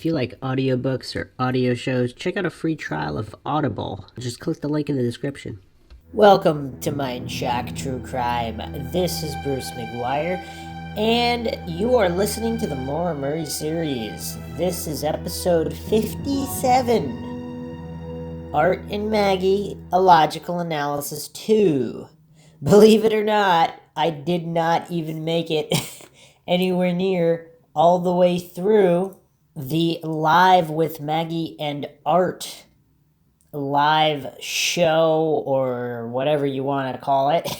If you like audiobooks or audio shows, check out a free trial of Audible. Just click the link in the description. Welcome to Mindshock True Crime. This is Bruce McGuire, and you are listening to the Maura Murray series. This is episode 57, Art and Maggie, A Logical Analysis 2. Believe it or not, I did not even make it anywhere near all the way through the Live with Maggie and Art live show, or whatever you want to call it,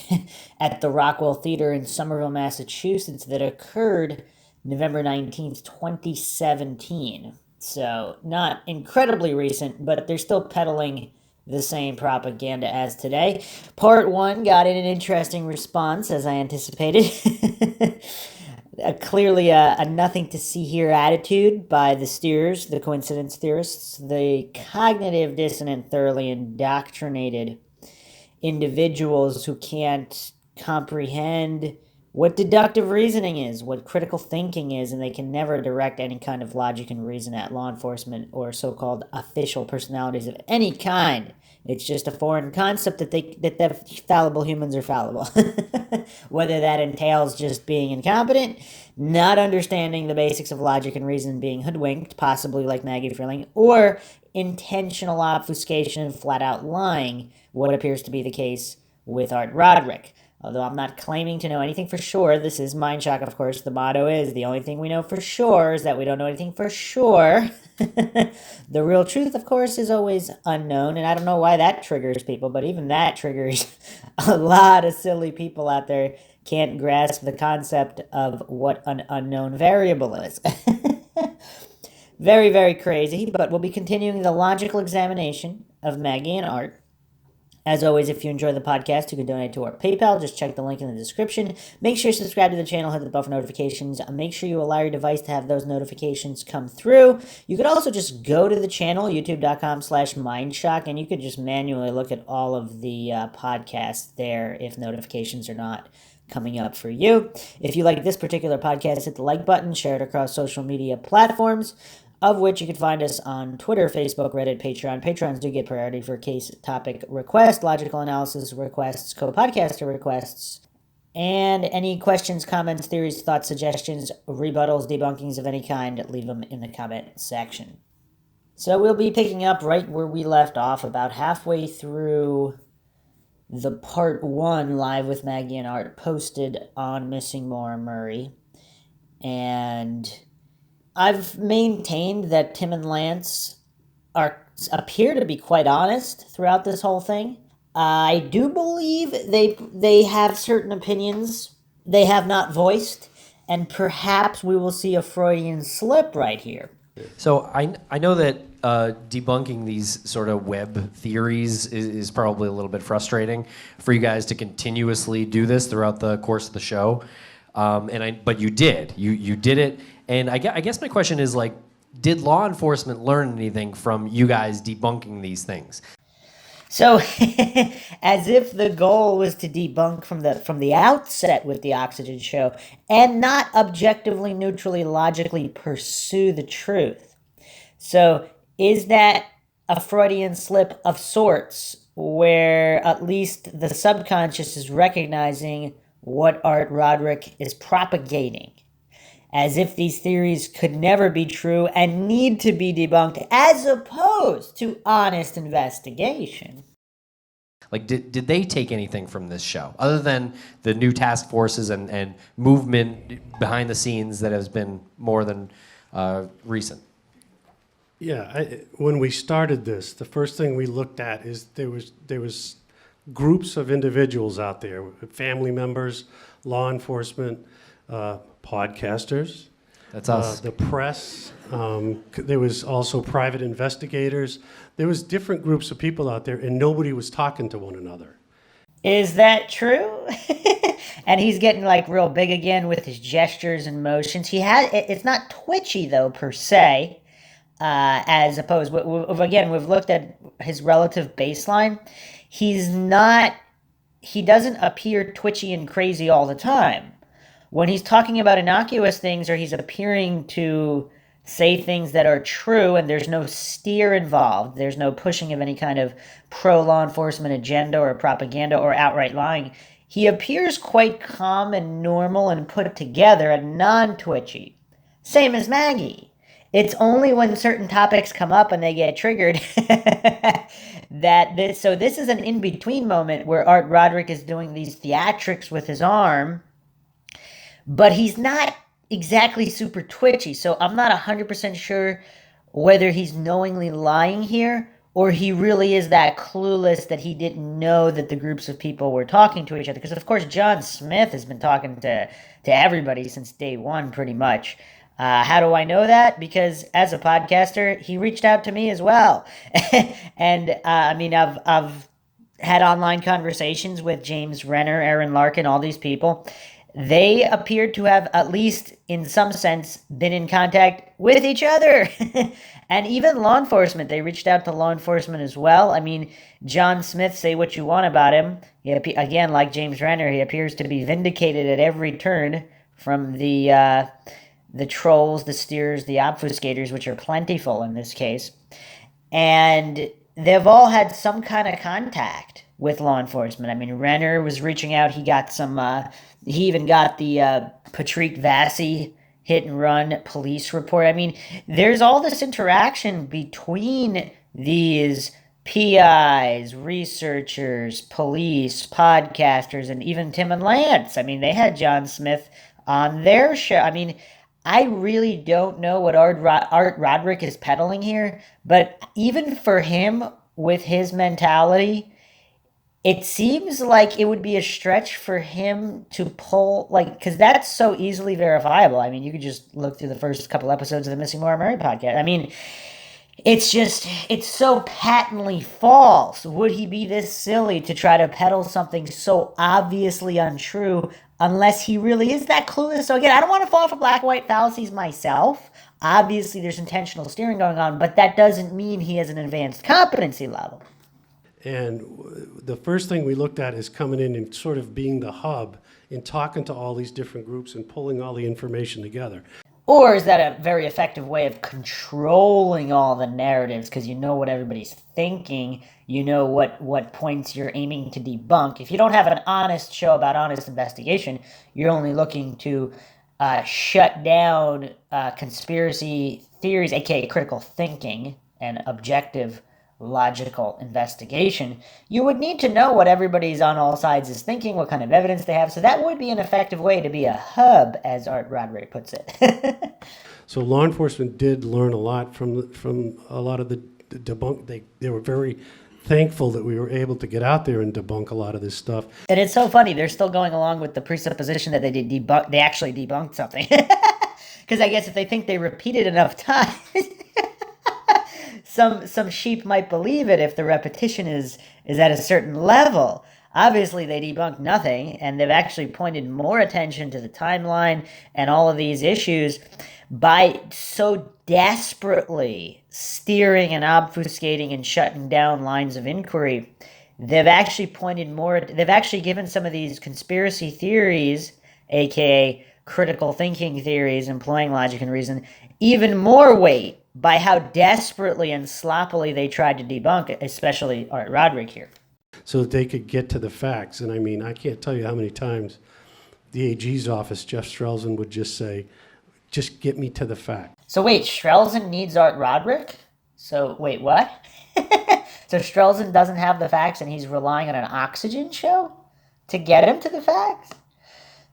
at the Rockwell Theater in Somerville, Massachusetts, that occurred November 19th, 2017. So, not incredibly recent, but they're still peddling the same propaganda as today. Part 1 got in an interesting response, as I anticipated. Clearly a nothing to see here attitude by the steers, the coincidence theorists, the cognitive dissonant, thoroughly indoctrinated individuals who can't comprehend what deductive reasoning is, what critical thinking is, and they can never direct any kind of logic and reason at law enforcement or so-called official personalities of any kind. It's just a foreign concept that fallible humans are fallible. Whether that entails just being incompetent, not understanding the basics of logic and reason, being hoodwinked, possibly like Maggie Freleng, or intentional obfuscation and flat-out lying, what appears to be the case with Art Roderick. Although I'm not claiming to know anything for sure, this is Mindshock, of course. The motto is, the only thing we know for sure is that we don't know anything for sure. The real truth, of course, is always unknown, and I don't know why that triggers people, but even that triggers a lot of silly people out there can't grasp the concept of what an unknown variable is. Very, very crazy, but we'll be continuing the logical examination of Maggie and Art. As always, if you enjoy the podcast, you can donate to our PayPal. Just check the link in the description. Make sure you subscribe to the channel, hit the bell for notifications. Make sure you allow your device to have those notifications come through. You could also just go to the channel, youtube.com/Mindshock, and you could just manually look at all of the podcasts there if notifications are not coming up for you. If you like this particular podcast, hit the like button, share it across social media platforms, of which you can find us on Twitter, Facebook, Reddit, Patreon. Patrons do get priority for case topic requests, logical analysis requests, co-podcaster requests, and any questions, comments, theories, thoughts, suggestions, rebuttals, debunkings of any kind, leave them in the comment section. So we'll be picking up right where we left off, about halfway through the part 1 Live with Maggie and Art posted on Missing Maura Murray. And I've maintained that Tim and Lance appear to be quite honest throughout this whole thing. I do believe they have certain opinions they have not voiced, and perhaps we will see a Freudian slip right here. So I know that debunking these sort of web theories is probably a little bit frustrating for you guys to continuously do this throughout the course of the show, but you did it. And I guess my question is, like, did law enforcement learn anything from you guys debunking these things? So, as if the goal was to debunk from the outset with the Oxygen show and not objectively, neutrally, logically pursue the truth. So, is that a Freudian slip of sorts, where at least the subconscious is recognizing what Art Roderick is propagating, as if these theories could never be true and need to be debunked, as opposed to honest investigation? Like, did they take anything from this show, other than the new task forces and movement behind the scenes that has been more than recent? Yeah, when we started this, the first thing we looked at is there was groups of individuals out there, family members, law enforcement, podcasters. That's us. The press. There was also private investigators. There was different groups of people out there, and nobody was talking to one another. Is that true? And he's getting like real big again with his gestures and motions. It's not twitchy though per se, as opposed. Again, we've looked at his relative baseline. He doesn't appear twitchy and crazy all the time. When he's talking about innocuous things, or he's appearing to say things that are true, and there's no steer involved. There's no pushing of any kind of pro-law enforcement agenda or propaganda or outright lying. He appears quite calm and normal and put together and non-twitchy. Same as Maggie. It's only when certain topics come up and they get triggered so this is an in-between moment where Art Roderick is doing these theatrics with his arm, but he's not exactly super twitchy. So I'm not 100% sure whether he's knowingly lying here or he really is that clueless that he didn't know that the groups of people were talking to each other. Because, of course, John Smith has been talking to everybody since day one, pretty much. How do I know that? Because as a podcaster, he reached out to me as well. And I've had online conversations with James Renner, Aaron Larkin, all these people. They appeared to have, at least in some sense, been in contact with each other. And even law enforcement, they reached out to law enforcement as well. I mean, John Smith, say what you want about him. Again, like James Renner, he appears to be vindicated at every turn from the trolls, the steers, the obfuscators, which are plentiful in this case. And they've all had some kind of contact with law enforcement. I mean, Renner was reaching out. He got some, he even got the Patrick Vassy hit and run police report. I mean, there's all this interaction between these PIs, researchers, police, podcasters, and even Tim and Lance. I mean, they had John Smith on their show. I mean, I really don't know what Art Roderick is peddling here, but even for him, with his mentality, it seems like it would be a stretch for him to pull, because that's so easily verifiable. I mean, you could just look through the first couple episodes of the Missing Maura Murray podcast. I mean, it's so patently false. Would he be this silly to try to peddle something so obviously untrue unless he really is that clueless? So again, I don't want to fall for black and white fallacies myself. Obviously, there's intentional steering going on, but that doesn't mean he has an advanced competency level. And the first thing we looked at is coming in and sort of being the hub and talking to all these different groups and pulling all the information together. Or is that a very effective way of controlling all the narratives because you know what everybody's thinking, you know what points you're aiming to debunk? If you don't have an honest show about honest investigation, you're only looking to shut down conspiracy theories, aka critical thinking and objective logical investigation. You would need to know what everybody's on all sides is thinking, what kind of evidence they have. So that would be an effective way to be a hub, as Art Roderick puts it. So law enforcement did learn a lot from a lot of the debunk. They were very thankful that we were able to get out there and debunk a lot of this stuff. And it's so funny. They're still going along with the presupposition that they actually debunked something. Because I guess if they think they repeated enough times, some sheep might believe it if the repetition is at a certain level. Obviously, they debunked nothing, and they've actually pointed more attention to the timeline and all of these issues by so desperately steering and obfuscating and shutting down lines of inquiry. They've actually given some of these conspiracy theories, aka critical thinking theories employing logic and reason, even more weight by how desperately and sloppily they tried to debunk it, especially Art Roderick here. So that they could get to the facts. And I mean, I can't tell you how many times the AG's office, Jeff Strelzin, would just say, just get me to the facts. So wait, Strelzin needs Art Roderick? So wait, what? So Strelzin doesn't have the facts and he's relying on an oxygen show to get him to the facts?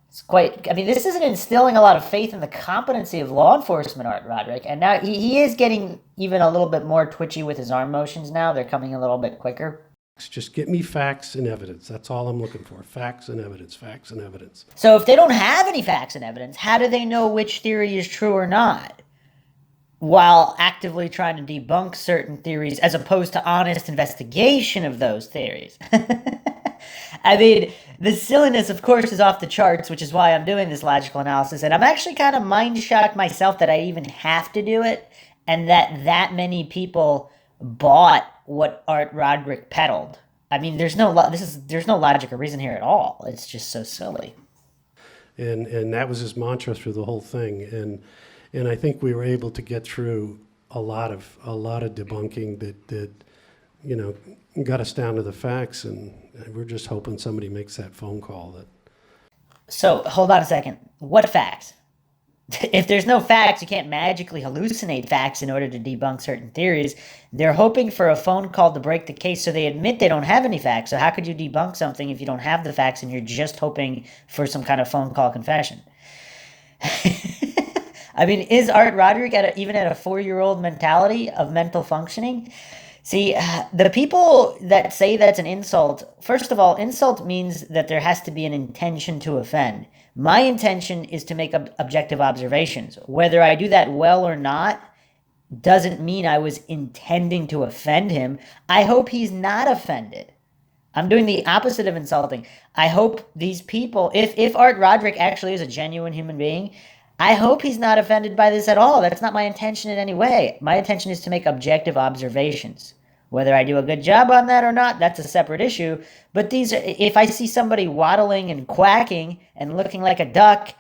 It's quite, I mean, this isn't instilling a lot of faith in the competency of law enforcement, Art Roderick. And now he is getting even a little bit more twitchy with his arm motions now. They're coming a little bit quicker. Just get me facts and evidence. That's all I'm looking for. Facts and evidence, facts and evidence. So if they don't have any facts and evidence, how do they know which theory is true or not? While actively trying to debunk certain theories as opposed to honest investigation of those theories. I mean, the silliness, of course, is off the charts, which is why I'm doing this logical analysis. And I'm actually kind of mind-shocked myself that I even have to do it and that many people bought what Art Roderick peddled. I mean, there's no logic or reason here at all. It's just so silly. And that was his mantra through the whole thing. And I think we were able to get through a lot of debunking that got us down to the facts, and we're just hoping somebody makes that phone call. So hold on a second. What facts? If there's no facts, you can't magically hallucinate facts in order to debunk certain theories. They're hoping for a phone call to break the case, so they admit they don't have any facts. So how could you debunk something if you don't have the facts and you're just hoping for some kind of phone call confession? I mean, is Art Roderick even at a 4-year-old mentality of mental functioning? See, the people that say that's an insult, first of all, insult means that there has to be an intention to offend. My intention is to make objective observations. Whether I do that well or not doesn't mean I was intending to offend him. I hope he's not offended. I'm doing the opposite of insulting. I hope these people, if Art Roderick actually is a genuine human being, I hope he's not offended by this at all. That's not my intention in any way. My intention is to make objective observations. Whether I do a good job on that or not, that's a separate issue. But if I see somebody waddling and quacking and looking like a duck,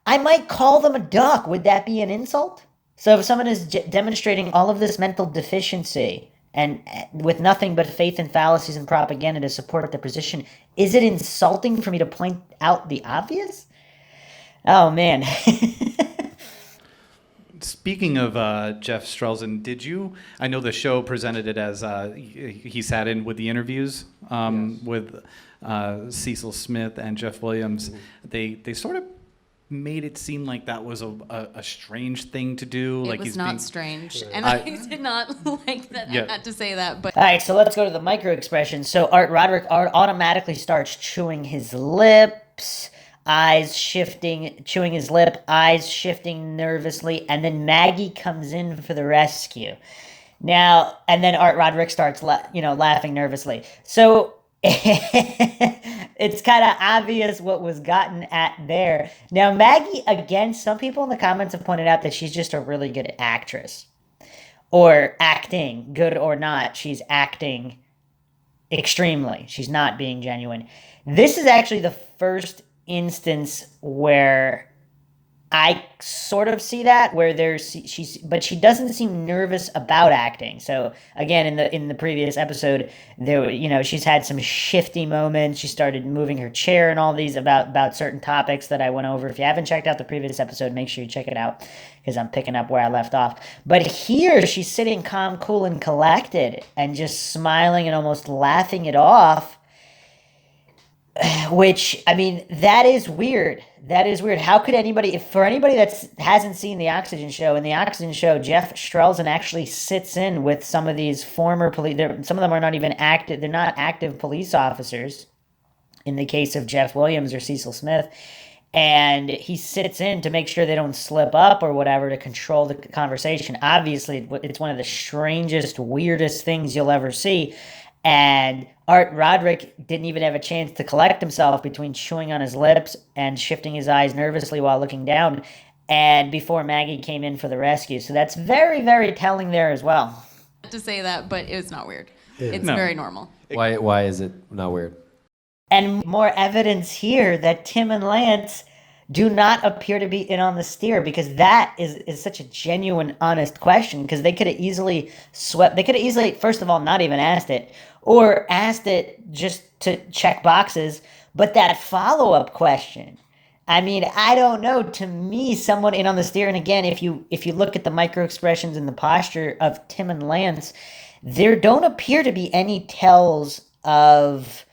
I might call them a duck. Would that be an insult? So if someone is demonstrating all of this mental deficiency and with nothing but faith and fallacies and propaganda to support their position, is it insulting for me to point out the obvious? Oh, man. Speaking of Jeff Strelzin, I know the show presented it as he sat in with the interviews with Cecil Smith and Jeff Williams. Mm-hmm. They sort of made it seem like that was a strange thing to do. It like was not strange. And I did not like that Yeah. I had to say that. But All right, so let's go to the micro expressions. So Art Roderick automatically starts chewing his lips, eyes shifting, chewing his lip, eyes shifting nervously, and then Maggie comes in for the rescue. Now, and then Art Roderick starts, laughing nervously. So it's kind of obvious what was gotten at there. Now, Maggie, again, some people in the comments have pointed out that she's just a really good actress. Or acting, good or not, she's acting extremely. She's not being genuine. This is actually the first instance where I sort of see that, where but she doesn't seem nervous about acting. So again, in the previous episode, she's had some shifty moments. She started moving her chair and all these about certain topics that I went over. If you haven't checked out the previous episode, make sure you check it out because I'm picking up where I left off. But here, she's sitting calm, cool, and collected, and just smiling and almost laughing it off. Which, I mean, that is weird. That is weird. How could anybody, for anybody that hasn't seen The Oxygen Show, in The Oxygen Show, Jeff Strelzin actually sits in with some of these former police, some of them are not even active, they're not active police officers, in the case of Jeff Williams or Cecil Smith, and he sits in to make sure they don't slip up or whatever, to control the conversation. Obviously, it's one of the strangest, weirdest things you'll ever see. And Art Roderick didn't even have a chance to collect himself between chewing on his lips and shifting his eyes nervously while looking down, and before Maggie came in for the rescue. So that's very, very telling there as well. to say that, but it's not weird. Yeah. It's No. very normal. Why is it not weird? And more evidence here that Tim and Lance do not appear to be in on the steer, because that is such a genuine, honest question, because they could have easily first of all, not even asked it, or asked it just to check boxes, but that follow-up question, I mean, I don't know, to me, someone in on the steer, and again, if you look at the micro expressions and the posture of Tim and Lance, there don't appear to be any tells of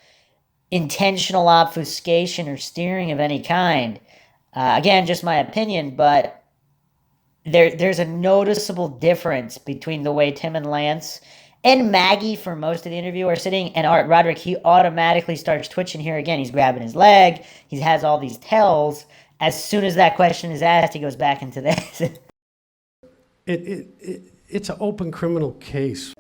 intentional obfuscation or steering of any kind. Again, just my opinion, but there's a noticeable difference between the way Tim and Lance and Maggie, for most of the interview, are sitting, and Art Roderick, he automatically starts twitching here again. He's grabbing his leg. He has all these tells. As soon as that question is asked, he goes back into this. It's an open criminal case.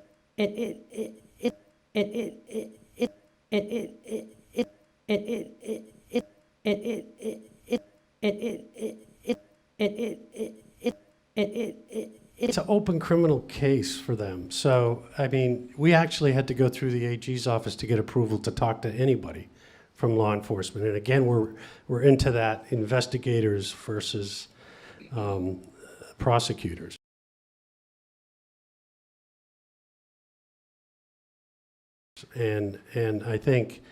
It's an open criminal case for them. So, I mean, we actually had to go through the AG's office to get approval to talk to anybody from law enforcement. And again, we're into that investigators versus prosecutors. And I think,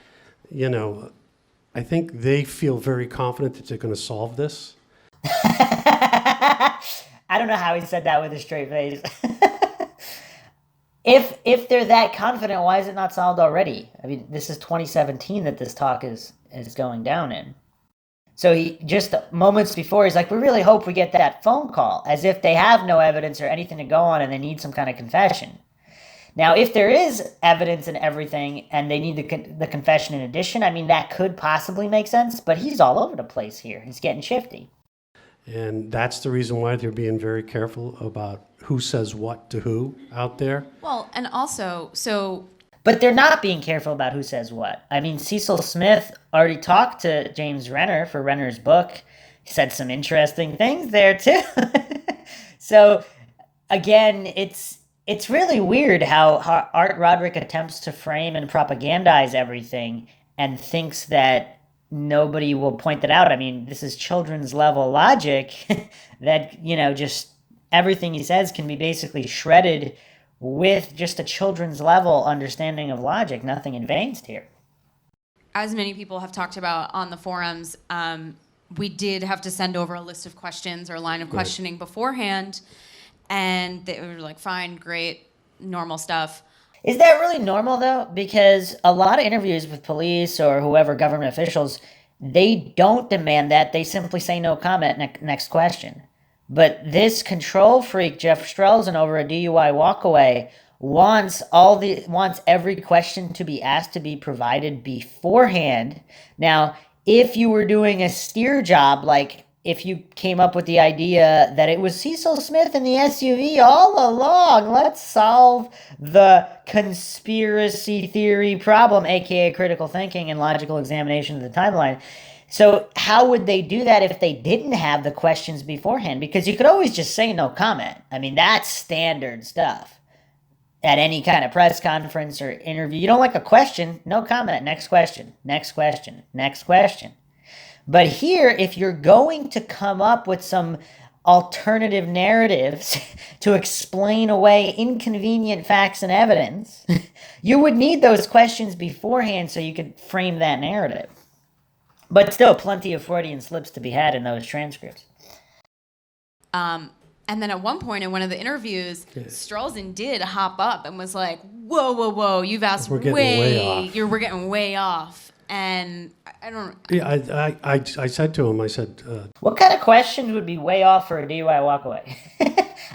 I think they feel very confident that they're going to solve this. I don't know how he said that with a straight face. If they're that confident, why is it not solved already? I mean, this is 2017 that this talk is going down in. So he just moments before, he's like, we really hope we get that phone call, as if they have no evidence or anything to go on and they need some kind of confession. Now, if there is evidence and everything and they need the confession in addition, I mean, that could possibly make sense, but he's all over the place here. He's getting shifty. And that's the reason why they're being very careful about who says what to who out there. Well, and also, so But they're not being careful about who says what. I mean, Cecil Smith already talked to James Renner for Renner's book. He said some interesting things there, too. So, again, it's really weird how Art Roderick attempts to frame and propagandize everything and thinks that nobody will point that out. I mean, this is children's level logic that, just everything he says can be basically shredded with just a children's level understanding of logic, nothing advanced here. as many people have talked about on the forums, we did have to send over a list of questions or a line of questioning beforehand, and they were like, fine, great, normal stuff. Is that really normal, though? Because a lot of interviews with police or whoever, government officials, they don't demand that. They simply say no comment, next question. But this control freak, Jeff Strelzin, over a DUI walkaway, wants every question to be asked to be provided beforehand. Now, if you were doing a steer job, like if you came up with the idea that it was Cecil Smith in the SUV all along, let's solve the conspiracy theory problem, aka critical thinking and logical examination of the timeline. So how would they do that if they didn't have the questions beforehand? Because you could always just say no comment. I mean, that's standard stuff. At any kind of press conference or interview, you don't like a question, no comment, next question, next question, next question. But here, if you're going to come up with some alternative narratives to explain away inconvenient facts and evidence, you would need those questions beforehand so you could frame that narrative. But still, plenty of Freudian slips to be had in those transcripts. And then at one point in one of the interviews, Strelzin did hop up and was like, whoa, you've asked We're getting way off. We're getting way off. And I don't... Yeah, I said to him, I said... What kind of questions would be way off for a DUI walkaway?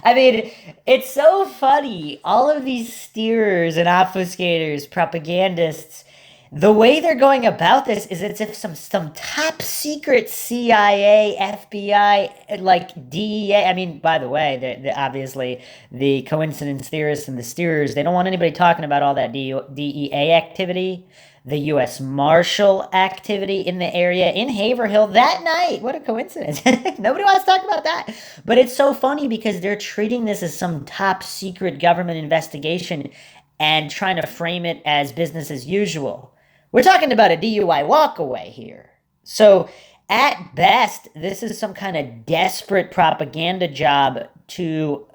I mean, it's so funny. All of these steerers and obfuscators, propagandists, the way they're going about this is as if some top secret CIA, FBI, like DEA. I mean, by the way, obviously the coincidence theorists and the steerers, they don't want anybody talking about all that DEA activity, the U.S. Marshal activity in the area in Haverhill that night. What a coincidence. Nobody wants to talk about that. But it's so funny because they're treating this as some top secret government investigation and trying to frame it as business as usual. We're talking about a DUI walkaway here. So at best, this is some kind of desperate propaganda job to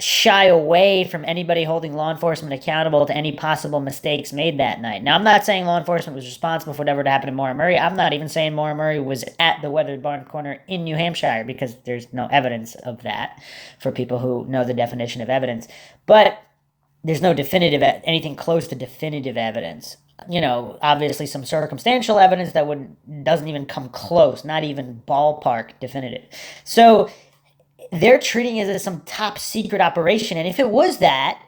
shy away from anybody holding law enforcement accountable to any possible mistakes made that night. Now, I'm not saying law enforcement was responsible for whatever happened to Maura Murray. I'm not even saying Maura Murray was at the Weathered Barn Corner in New Hampshire, because there's no evidence of that for people who know the definition of evidence. But there's no anything close to definitive evidence. You know, obviously some circumstantial evidence that doesn't even come close, not even ballpark definitive. So they're treating it as some top secret operation. And if it was that,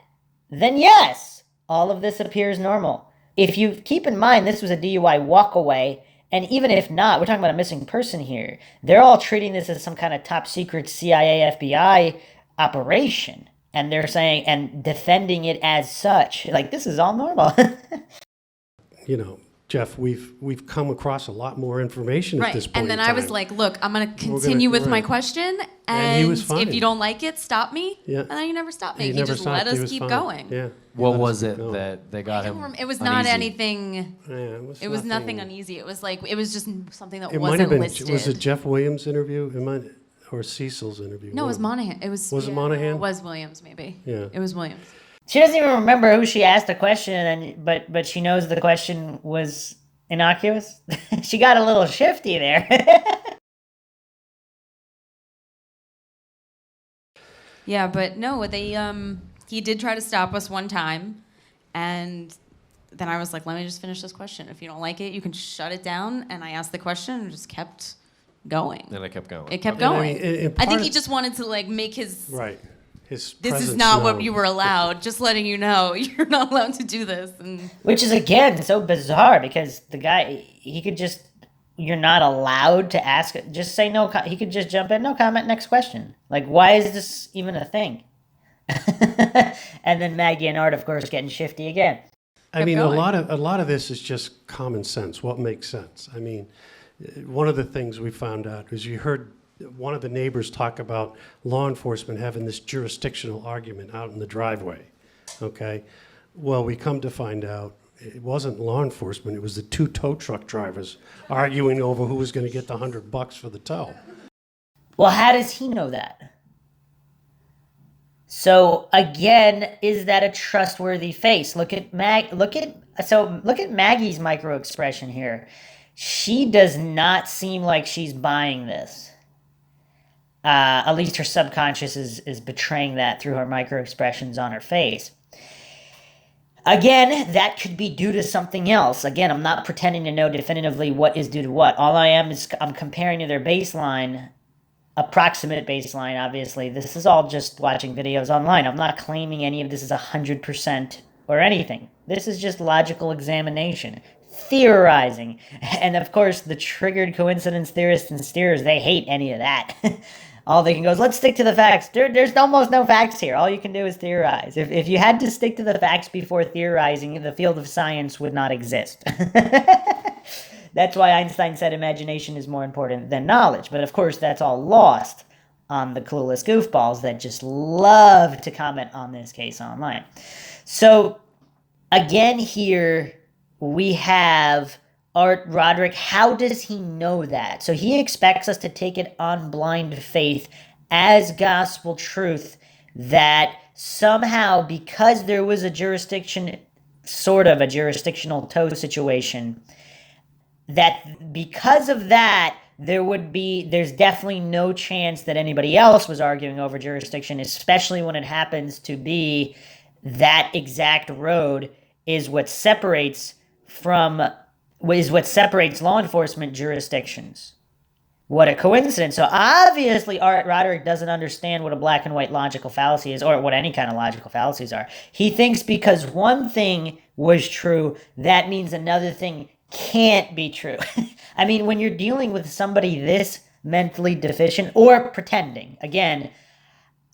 then yes, all of this appears normal. If you keep in mind this was a DUI walkaway, and even if not, we're talking about a missing person here. They're all treating this as some kind of top secret CIA, FBI operation. And they're saying, and defending it as such. Like, this is all normal. You know, Jeff, we've come across a lot more information at this point. And then in I was time. like, look, I'm going to continue with my question, and he was fine. if you don't like it, stop me. Yeah. And then you never stopped me. He He never just stopped. let He us was keep fine. going. Yeah. What was it that they got him? It was not uneasy? anything. Yeah, It was nothing uneasy. It was like, it was just something that It might wasn't have been. listed. Was it Jeff Williams' interview? or Cecil's interview? No, it was Monahan. It was. Was it Monahan? It was Williams, maybe. Yeah. It was Williams. She doesn't even remember who she asked the question, but she knows the question was innocuous. She got a little shifty there. Yeah, but no, he did try to stop us one time, and then I was like, let me just finish this question. If you don't like it, you can shut it down. And I asked the question and it just kept going. Then I kept going. It kept And I going. mean, I think he just wanted to like make his Right. His this is presence not what known. you were allowed. Just letting you know you're not allowed to do this. And Which is, again, so bizarre because the guy, he could just, you're not allowed to ask it. Just say no. He could just jump in, no comment, next question. Like, why is this even a thing? And then Maggie and Art, of course, getting shifty again. I mean, going. a lot of this is just common sense. What makes sense? I mean, one of the things we found out is you heard one of the neighbors talk about law enforcement having this jurisdictional argument out in the driveway. Okay, well, we come to find out it wasn't law enforcement; it was the two tow truck drivers arguing over who was going to get the $100 for the tow. Well, how does he know that? So again, is that a trustworthy face? Look at Maggie's micro expression here. She does not seem like she's buying this. At least her subconscious is betraying that through her micro expressions on her face. Again, that could be due to something else. Again, I'm not pretending to know definitively what is due to what. All I am is I'm comparing to their baseline, approximate baseline, obviously. This is all just watching videos online. I'm not claiming any of this is 100% or anything. This is just logical examination, theorizing. And of course, the triggered coincidence theorists and steers, they hate any of that. All they can go is, let's stick to the facts. There's almost no facts here. All you can do is theorize. If you had to stick to the facts before theorizing, the field of science would not exist. That's why Einstein said imagination is more important than knowledge. But of course, that's all lost on the clueless goofballs that just love to comment on this case online. So again here, we have Art Roderick. How does he know that? So he expects us to take it on blind faith as gospel truth that somehow, because there was a jurisdiction, sort of a jurisdictional tow situation, that because of that, there's definitely no chance that anybody else was arguing over jurisdiction, especially when it happens to be that exact road is what separates law enforcement jurisdictions. What a coincidence. So obviously Art Roderick doesn't understand what a black and white logical fallacy is, or what any kind of logical fallacies are. He thinks because one thing was true, that means another thing can't be true. I mean, when you're dealing with somebody this mentally deficient or pretending, again,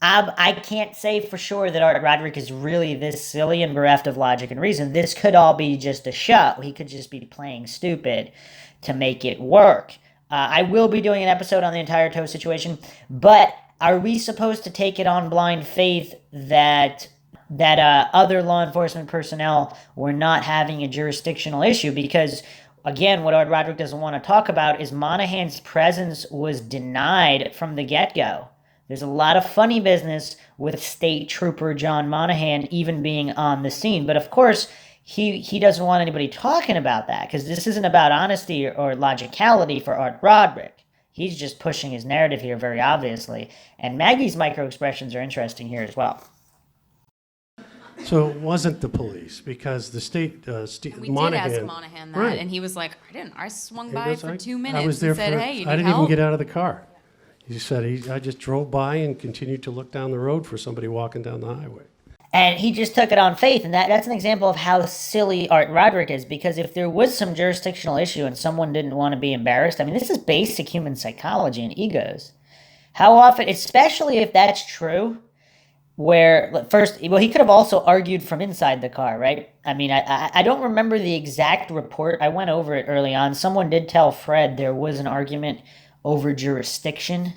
I can't say for sure that Art Roderick is really this silly and bereft of logic and reason. This could all be just a show. He could just be playing stupid to make it work. I will be doing an episode on the entire tow situation, but are we supposed to take it on blind faith that other law enforcement personnel were not having a jurisdictional issue? Because, again, what Art Roderick doesn't want to talk about is Monahan's presence was denied from the get-go. There's a lot of funny business with State Trooper John Monahan even being on the scene. But, of course, he doesn't want anybody talking about that because this isn't about honesty or logicality for Art Roderick. He's just pushing his narrative here very obviously. And Maggie's micro-expressions are interesting here as well. So it wasn't the police because the state, we Monahan. did ask Monahan that, Right. and he was like, I swung He by goes, for 2 minutes I was there and said, for, hey, you need I didn't help? even get out of the car. He said, I just drove by and continued to look down the road for somebody walking down the highway. And he just took it on faith, and that's an example of how silly Art Roderick is, because if there was some jurisdictional issue and someone didn't want to be embarrassed, I mean, this is basic human psychology and egos. How often, especially if that's true, where first, well, he could have also argued from inside the car, right? I mean, I don't remember the exact report. I went over it early on. Someone did tell Fred there was an argument over jurisdiction.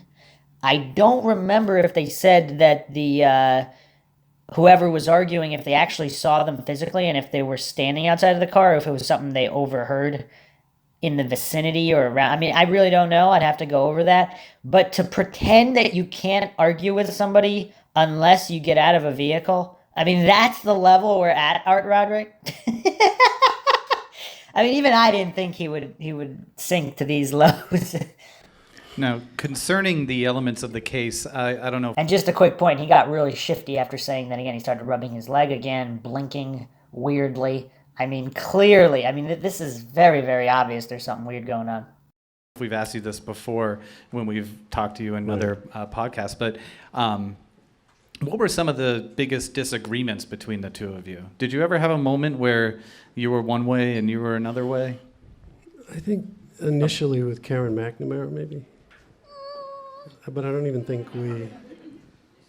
I don't remember if they said that the whoever was arguing, if they actually saw them physically and if they were standing outside of the car, or if it was something they overheard in the vicinity or around. I mean, I really don't know. I'd have to go over that. But to pretend that you can't argue with somebody unless you get out of a vehicle, I mean, that's the level we're at, Art Roderick. I mean, even I didn't think he would sink to these lows. Now, concerning the elements of the case, I don't know. And just a quick point, he got really shifty after saying that again. He started rubbing his leg again, blinking weirdly. I mean, clearly, I mean, this is very, very obvious there's something weird going on. We've asked you this before when we've talked to you in other podcasts, but what were some of the biggest disagreements between the two of you? Did you ever have a moment where you were one way and you were another way? I think initially with Karen McNamara, maybe. But I don't even think we...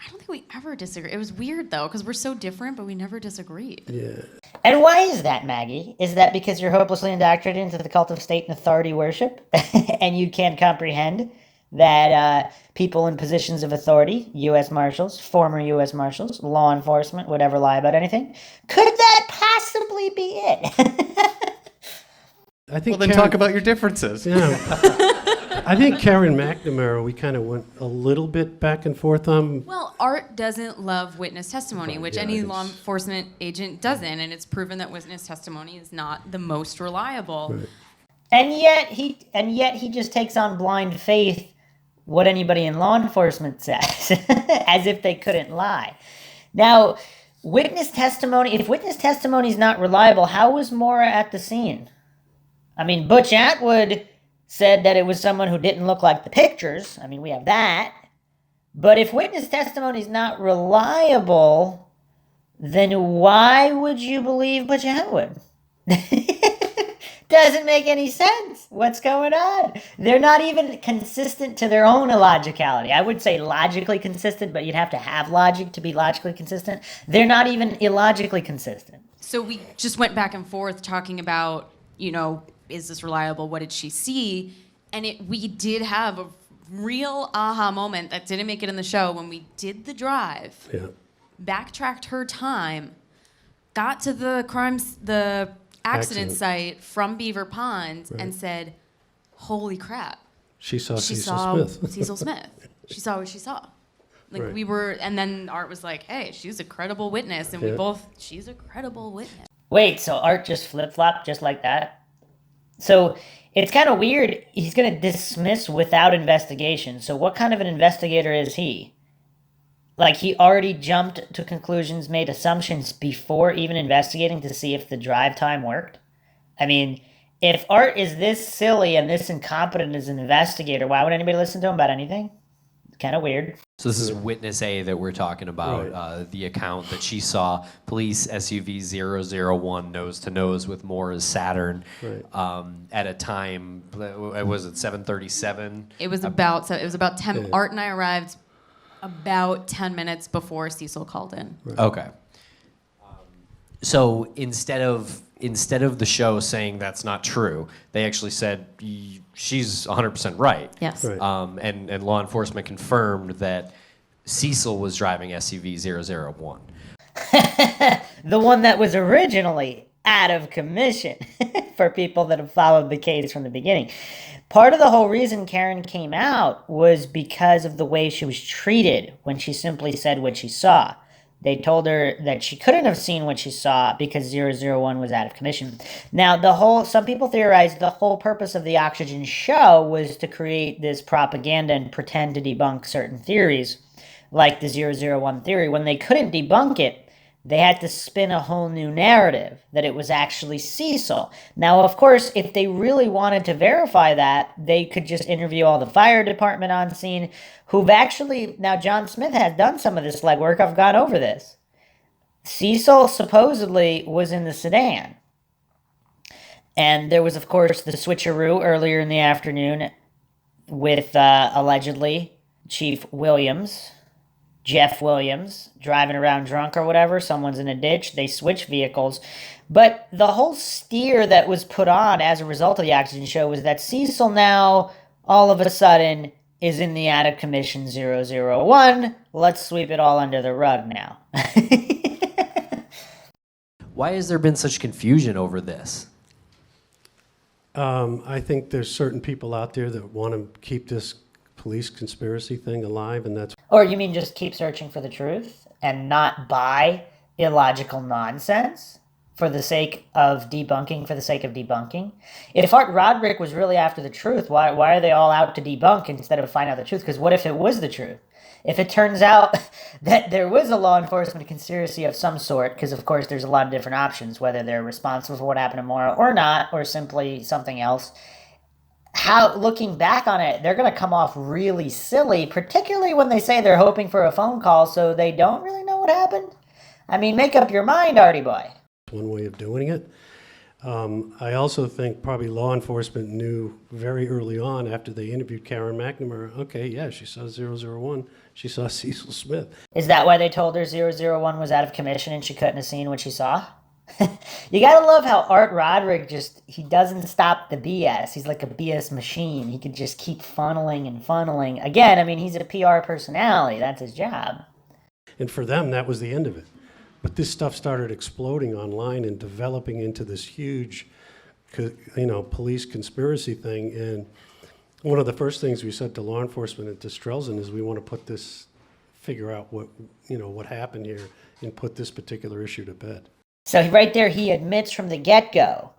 I don't think we ever disagreed. It was weird, though, because we're so different, but we never disagreed. Yeah. And why is that, Maggie? Is that because you're hopelessly indoctrinated into the cult of state and authority worship, and you can't comprehend that people in positions of authority, U.S. Marshals, former U.S. Marshals, law enforcement, would ever lie about anything? Could that possibly be it? I think Well, then talk about your differences. Yeah. I think Karen McNamara, we kind of went a little bit back and forth on. Well, Art doesn't love witness testimony, which yeah, any it's- law enforcement agent doesn't, and it's proven that witness testimony is not the most reliable. Right. And yet he just takes on blind faith what anybody in law enforcement says, as if they couldn't lie. Now, if witness testimony is not reliable, how was Maura at the scene? I mean, Butch Atwood said that it was someone who didn't look like the pictures. I mean, we have that. But if witness testimony is not reliable, then why would you believe Butch Atwood? Doesn't make any sense. What's going on? They're not even consistent to their own illogicality. I would say logically consistent, but you'd have to have logic to be logically consistent. They're not even illogically consistent. So we just went back and forth talking about, is this reliable? What did she see? And we did have a real aha moment that didn't make it in the show when we did the drive, Yeah. backtracked her time, got to the accident site from Beaver Pond, and said, "Holy crap! She saw She Cecil saw Smith. Cecil Smith. She saw what she saw." Like Right. we were, and then Art was like, "Hey, she's a credible witness," and we Yeah. both, "She's a credible witness." Wait, so Art just flip-flopped just like that? So it's kind of weird. He's going to dismiss without investigation. So what kind of an investigator is he? Like, he already jumped to conclusions, made assumptions before even investigating to see if the drive time worked? I mean, if Art is this silly and this incompetent as an investigator, why would anybody listen to him about anything? Kind of weird. So this is witness A that we're talking about, Right. the account that she saw police SUV 001 nose to nose with Maura's Saturn Right. at a time, was it 7:37? It was about 10. Yeah. Art and I arrived about 10 minutes before Cecil called in. Okay. So instead of the show saying that's not true, they actually said she's 100% right. Yes. Right. And law enforcement confirmed that Cecil was driving SUV 001. The one that was originally out of commission for people that have followed the case from the beginning. Part of the whole reason Karen came out was because of the way she was treated when she simply said what she saw. They told her that she couldn't have seen what she saw because 001 was out of commission. Now, some people theorize the whole purpose of the Oxygen show was to create this propaganda and pretend to debunk certain theories, like the 001 theory. When they couldn't debunk it, they had to spin a whole new narrative that it was actually Cecil. Now, of course, if they really wanted to verify that, they could just interview all the fire department on scene, who've actually, now John Smith has done some of this legwork. I've gone over this. Cecil supposedly was in the sedan. And there was, of course, the switcheroo earlier in the afternoon with, allegedly, Chief Williams, Jeff Williams, driving around drunk or whatever. Someone's in a ditch. They switch vehicles. But the whole steer that was put on as a result of the Oxygen show was that Cecil now, all of a sudden, is in the out of commission 001. Let's sweep it all under the rug now. Why has there been such confusion over this? I think there's certain people out there that want to keep this police conspiracy thing alive, and that's Or you mean just keep searching for the truth and not buy illogical nonsense for the sake of debunking, for the sake of debunking? If Art Roderick was really after the truth, why are they all out to debunk instead of find out the truth? Because what if it was the truth? If it turns out that there was a law enforcement conspiracy of some sort, because of course there's a lot of different options, whether they're responsible for what happened to Maura or not, or simply something else, how, looking back on it, they're going to come off really silly, particularly when they say they're hoping for a phone call so they don't really know what happened. I mean, make up your mind, Artie boy. one way of doing it. I also think probably law enforcement knew very early on after they interviewed Karen McNamara, okay, yeah, she saw 001, she saw Cecil Smith. Is that why they told her 001 was out of commission and she couldn't have seen what she saw? You gotta love how Art Roderick he doesn't stop the BS. He's like a BS machine. He can just keep funneling and funneling. Again, I mean, he's a PR personality. That's his job. And for them, that was the end of it. But this stuff started exploding online and developing into this huge, police conspiracy thing. And one of the first things we said to law enforcement at Strelzin is we want to figure out what happened here and put this particular issue to bed. So right there, he admits from the get-go.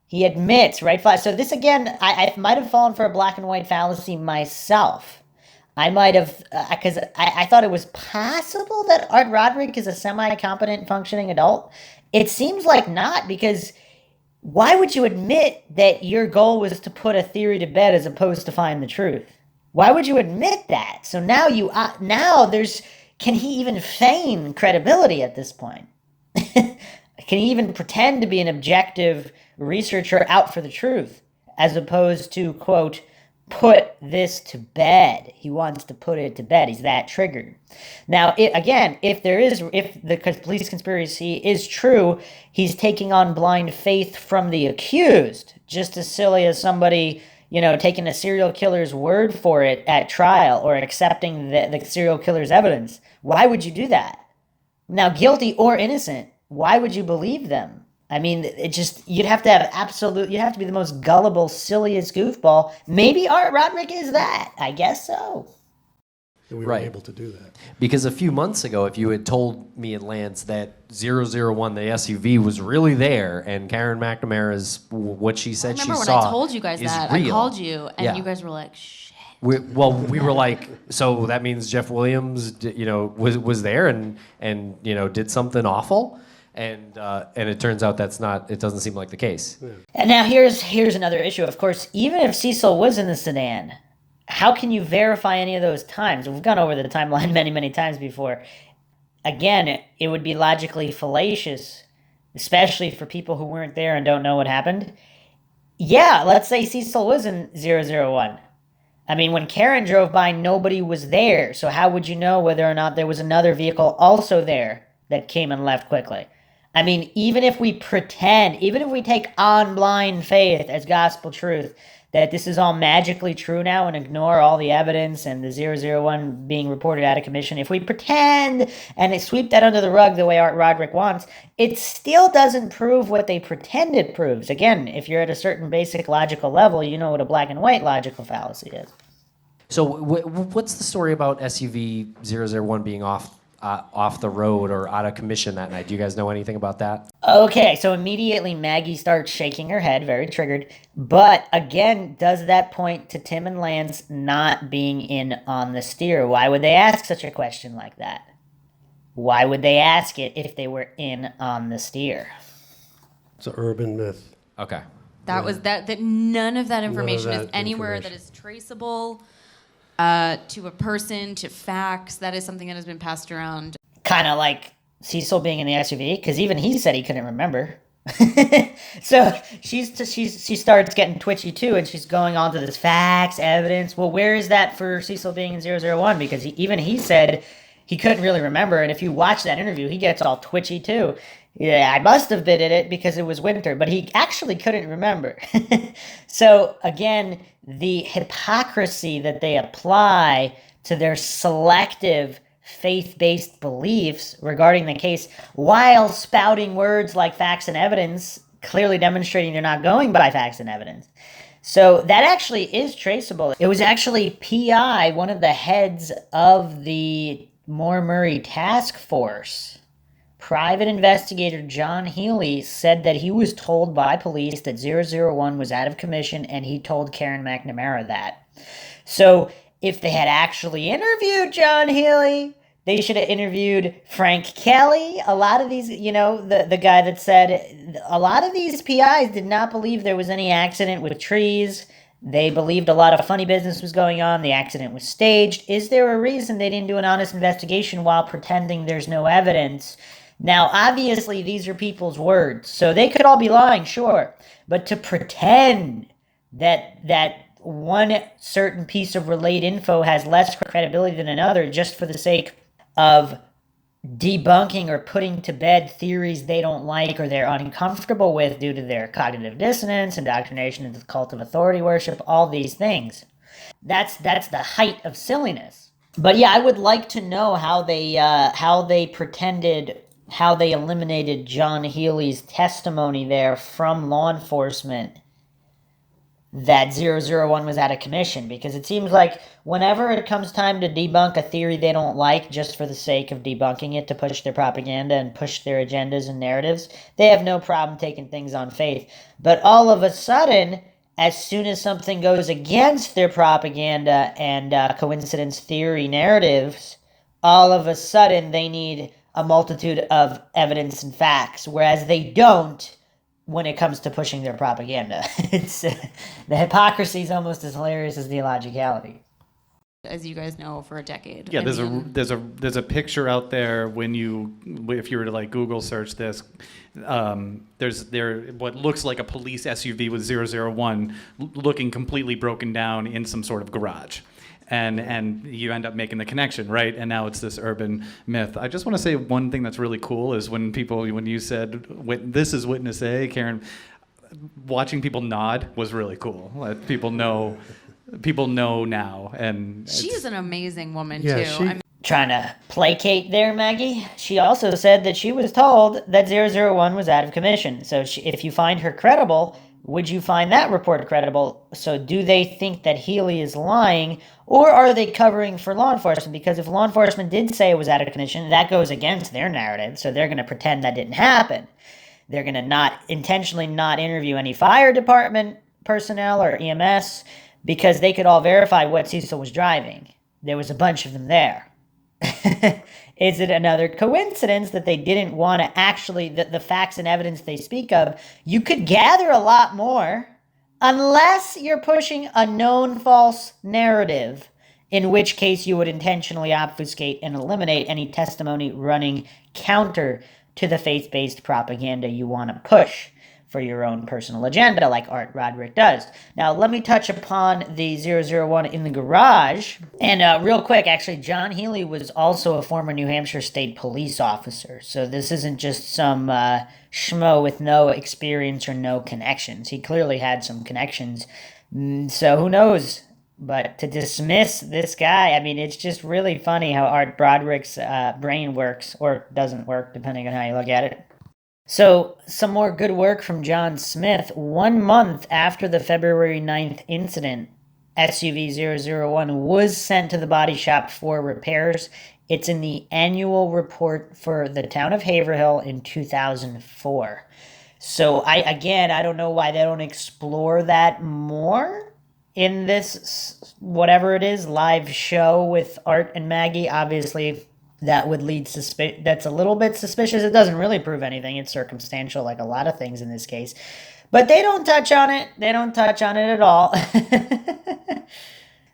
He admits, right? So this, again, I might have fallen for a black and white fallacy myself. I might have, because I thought it was possible that Art Roderick is a semi-competent functioning adult. It seems like not, because why would you admit that your goal was to put a theory to bed as opposed to find the truth? Why would you admit that? So now can he even feign credibility at this point? Can he even pretend to be an objective researcher out for the truth, as opposed to, quote, put this to bed? He wants to put it to bed. He's that triggered. Now, if the police conspiracy is true, he's taking on blind faith from the accused, just as silly as somebody, taking a serial killer's word for it at trial or accepting the serial killer's evidence. Why would you do that? Now, guilty or innocent, why would you believe them? I mean, you'd have to be the most gullible, silliest goofball. Maybe Art Roderick is that. I guess so. And we were Right. able to do that. Because a few months ago, if you had told me and Lance that 001, the SUV, was really there, and Karen McNamara's, what she said she saw, I remember when I told you guys is that. real. I called you, and Yeah. you guys were like, shit. We were like, so that means Jeff Williams, was there and did something awful, and it turns out it doesn't seem like the case. Yeah. And now here's another issue. Of course, even if Cecil was in the sedan, how can you verify any of those times? We've gone over the timeline many, many times before. Again, it would be logically fallacious, especially for people who weren't there and don't know what happened. Yeah, let's say Cecil was in 001. I mean, when Karen drove by, nobody was there. So how would you know whether or not there was another vehicle also there that came and left quickly? I mean, even if we take on blind faith as gospel truth, that this is all magically true now and ignore all the evidence and the 001 being reported out of commission, if we pretend and they sweep that under the rug the way Art Roderick wants, it still doesn't prove what they pretend it proves. Again, if you're at a certain basic logical level, you know what a black and white logical fallacy is. So what's the story about SUV 001 being off the road or out of commission that night? Do you guys know anything about that? Okay, so immediately Maggie starts shaking her head, very triggered. But again, does that point to Tim and Lance not being in on the steer? Why would they ask such a question like that? Why would they ask it if they were in on the steer? It's an urban myth. Okay. That none of that information is that anywhere information. that is traceable to a person, to facts. That is something that has been passed around. Kind of like Cecil being in the SUV, because even he said he couldn't remember. So she starts getting twitchy too, and she's going on to this facts, evidence. Well, where is that for Cecil being in 001? Because he said he couldn't really remember, and if you watch that interview, he gets all twitchy too. Yeah, I must have been in it because it was winter, but he actually couldn't remember. So again, the hypocrisy that they apply to their selective faith-based beliefs regarding the case while spouting words like facts and evidence clearly demonstrating they're not going by facts and evidence. So that actually is traceable. It was actually PI, one of the heads of the Maura Murray task force. Private investigator John Healy said that he was told by police that 001 was out of commission, and he told Karen McNamara that. So if they had actually interviewed John Healy, they should have interviewed Frank Kelly. A lot of these, the guy that said a lot of these PIs did not believe there was any accident with trees. They believed a lot of funny business was going on. The accident was staged. Is there a reason they didn't do an honest investigation while pretending there's no evidence? Now, obviously, these are people's words, so they could all be lying, sure. But to pretend that one certain piece of relayed info has less credibility than another just for the sake of debunking or putting to bed theories they don't like or they're uncomfortable with due to their cognitive dissonance, indoctrination into the cult of authority worship, all these things. That's the height of silliness. But yeah, I would like to know how they eliminated John Healy's testimony there from law enforcement that 001 was out of commission, because it seems like whenever it comes time to debunk a theory they don't like just for the sake of debunking it to push their propaganda and push their agendas and narratives, they have no problem taking things on faith. But all of a sudden, as soon as something goes against their propaganda and coincidence theory narratives, all of a sudden they need a multitude of evidence and facts, whereas they don't when it comes to pushing their propaganda. It's the hypocrisy is almost as hilarious as the illogicality. As you guys know, for a decade. Yeah, there's a picture out there if you were to like Google search this, there's what looks like a police SUV with 001 looking completely broken down in some sort of garage. And you end up making the connection, right? And now it's this urban myth. I just want to say one thing that's really cool is when you said, this is witness A, Karen, watching people nod was really cool. People know now. And She is an amazing woman, Yeah, too. Trying to placate there, Maggie. She also said that she was told that 001 was out of commission. So if you find her credible, would you find that report credible? So do they think that Healy is lying, or are they covering for law enforcement? Because if law enforcement did say it was out of commission, that goes against their narrative. So they're going to pretend that didn't happen. They're going to intentionally not interview any fire department personnel or EMS, because they could all verify what Cecil was driving. There was a bunch of them there. Is it another coincidence that they didn't want to actually, the facts and evidence they speak of, you could gather a lot more unless you're pushing a known false narrative, in which case you would intentionally obfuscate and eliminate any testimony running counter to the faith-based propaganda you want to push for your own personal agenda, like Roderick does. Now, let me touch upon the 001 in the garage. And real quick, actually, John Healy was also a former New Hampshire State Police officer. So this isn't just some schmo with no experience or no connections. He clearly had some connections. So who knows? But to dismiss this guy, I mean, it's just really funny how Art Broderick's brain works, or doesn't work, depending on how you look at it. So, some more good work from John Smith. 1 month after the February 9th incident, SUV 001 was sent to the body shop for repairs. It's in the annual report for the town of Haverhill in 2004. So, I don't know why they don't explore that more in this, whatever it is, live show with Art and Maggie. Obviously, that would lead that's a little bit suspicious. It doesn't really prove anything. It's circumstantial, like a lot of things in this case. But they don't touch on it. They don't touch on it at all.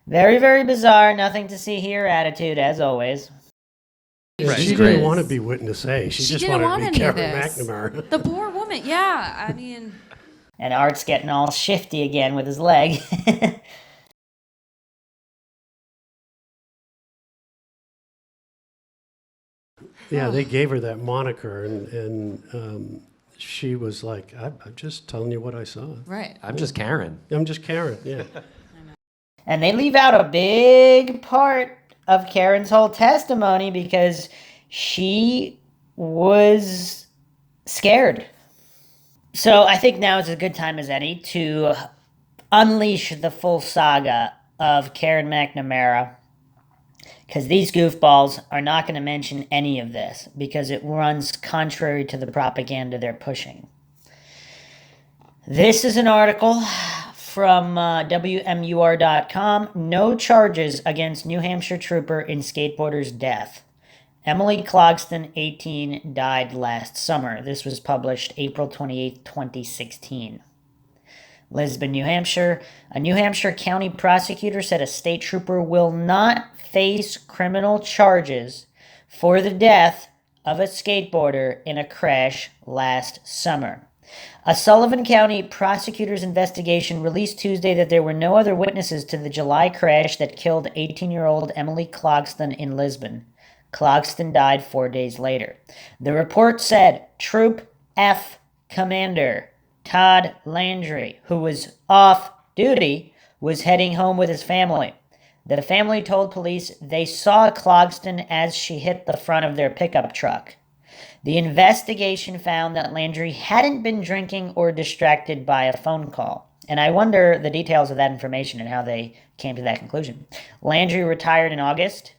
Very, very bizarre. Nothing to see here attitude, as always. Yeah, she didn't want to be witness A. She just didn't wanted want to be any of Karen this. McNamara. The poor woman, yeah. I mean, And Art's getting all shifty again with his leg. Yeah, they gave her that moniker, and she was like, I'm just telling you what I saw. right. I'm just Karen. I'm just Karen, yeah. And they leave out a big part of Karen's whole testimony because she was scared. So I think now is as good time as any to unleash the full saga of Karen McNamara, because these goofballs are not going to mention any of this because it runs contrary to the propaganda they're pushing. This is an article from WMUR.com. No charges against New Hampshire trooper in skateboarder's death. Emily Clogston, 18, died last summer. This was published April 28, 2016. Lisbon, New Hampshire. A New Hampshire county prosecutor said a state trooper will not face criminal charges for the death of a skateboarder in a crash last summer. A Sullivan County prosecutor's investigation released Tuesday that there were no other witnesses to the July crash that killed 18-year-old Emily Clogston in Lisbon. Clogston died 4 days later. The report said Troop F Commander Todd Landry, who was off duty, was heading home with his family. The family told police they saw Clogston as she hit the front of their pickup truck. The investigation found that Landry hadn't been drinking or distracted by a phone call. And I wonder the details of that information and how they came to that conclusion. Landry retired in August.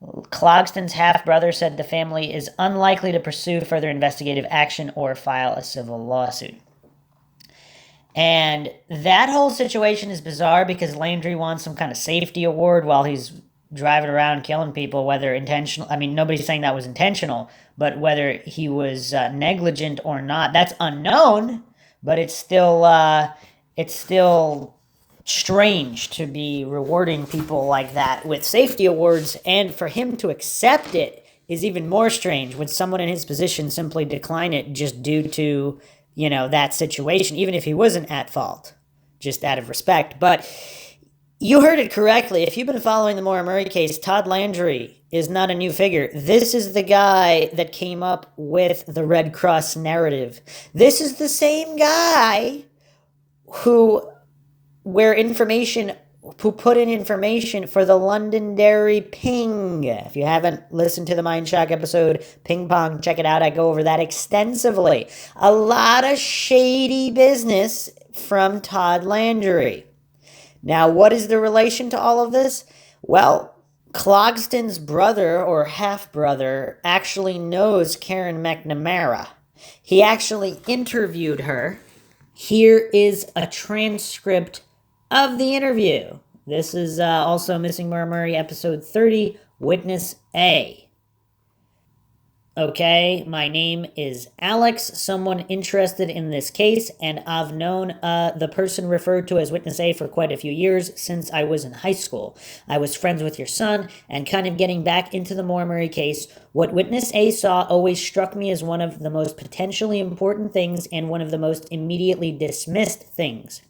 Clogston's half-brother said the family is unlikely to pursue further investigative action or file a civil lawsuit. And that whole situation is bizarre because Landry won some kind of safety award while he's driving around killing people, whether intentional. I mean, nobody's saying that was intentional, but whether he was negligent or not, that's unknown. But it's still strange to be rewarding people like that with safety awards, and for him to accept it is even more strange. Would someone in his position simply decline it just due to, that situation, even if he wasn't at fault, just out of respect? But you heard it correctly. If you've been following the Maura Murray case, Todd Landry is not a new figure. This is the guy that came up with the Red Cross narrative. This is the same guy who put in information for the Londonderry Ping. If you haven't listened to the Mindshock episode, Ping Pong, check it out. I go over that extensively. A lot of shady business from Todd Landry. Now, what is the relation to all of this? Well, Clogston's brother or half-brother actually knows Karen McNamara. He actually interviewed her. Here is a transcript of the interview. This is also Missing Maura Murray, episode 30, Witness A. Okay, my name is Alex, someone interested in this case, and I've known the person referred to as Witness A for quite a few years, since I was in high school. I was friends with your son, and kind of getting back into the Maura Murray case, what Witness A saw always struck me as one of the most potentially important things and one of the most immediately dismissed things.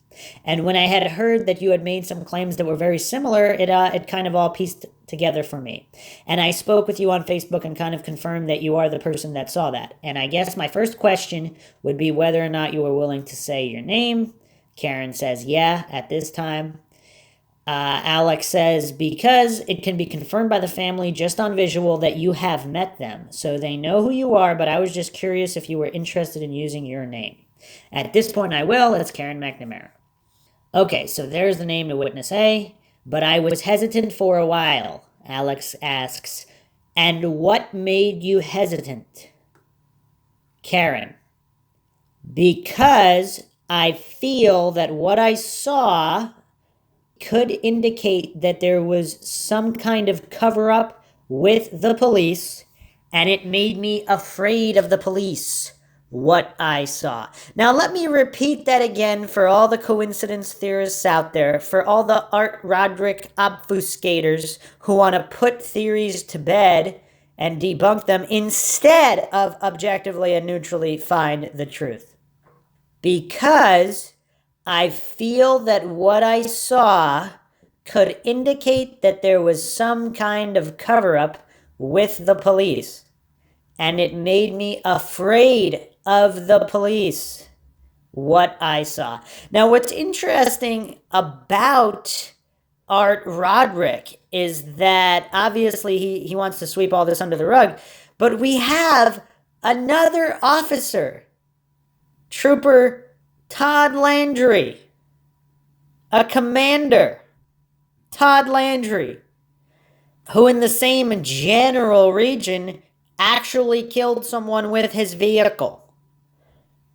And when I had heard that you had made some claims that were very similar, it kind of all pieced together for me. And I spoke with you on Facebook and kind of confirmed that you are the person that saw that. And I guess my first question would be whether or not you were willing to say your name. Karen says, yeah, at this time. Alex says, because it can be confirmed by the family just on visual that you have met them. So they know who you are, but I was just curious if you were interested in using your name. At this point, I will. It's Karen McNamara. Okay, so there's the name to Witness A, but I was hesitant for a while, Alex asks. And what made you hesitant? Karen. Because I feel that what I saw could indicate that there was some kind of cover-up with the police, and it made me afraid of the police. What I saw. Now let me repeat that again for all the coincidence theorists out there, for all the Art Roderick obfuscators who want to put theories to bed and debunk them instead of objectively and neutrally find the truth. Because I feel that what I saw could indicate that there was some kind of cover-up with the police, and it made me afraid of the police, what I saw. Now, what's interesting about Art Roderick is that obviously he wants to sweep all this under the rug, but we have another officer Trooper Todd Landry, a commander, Todd Landry, who in the same general region actually killed someone with his vehicle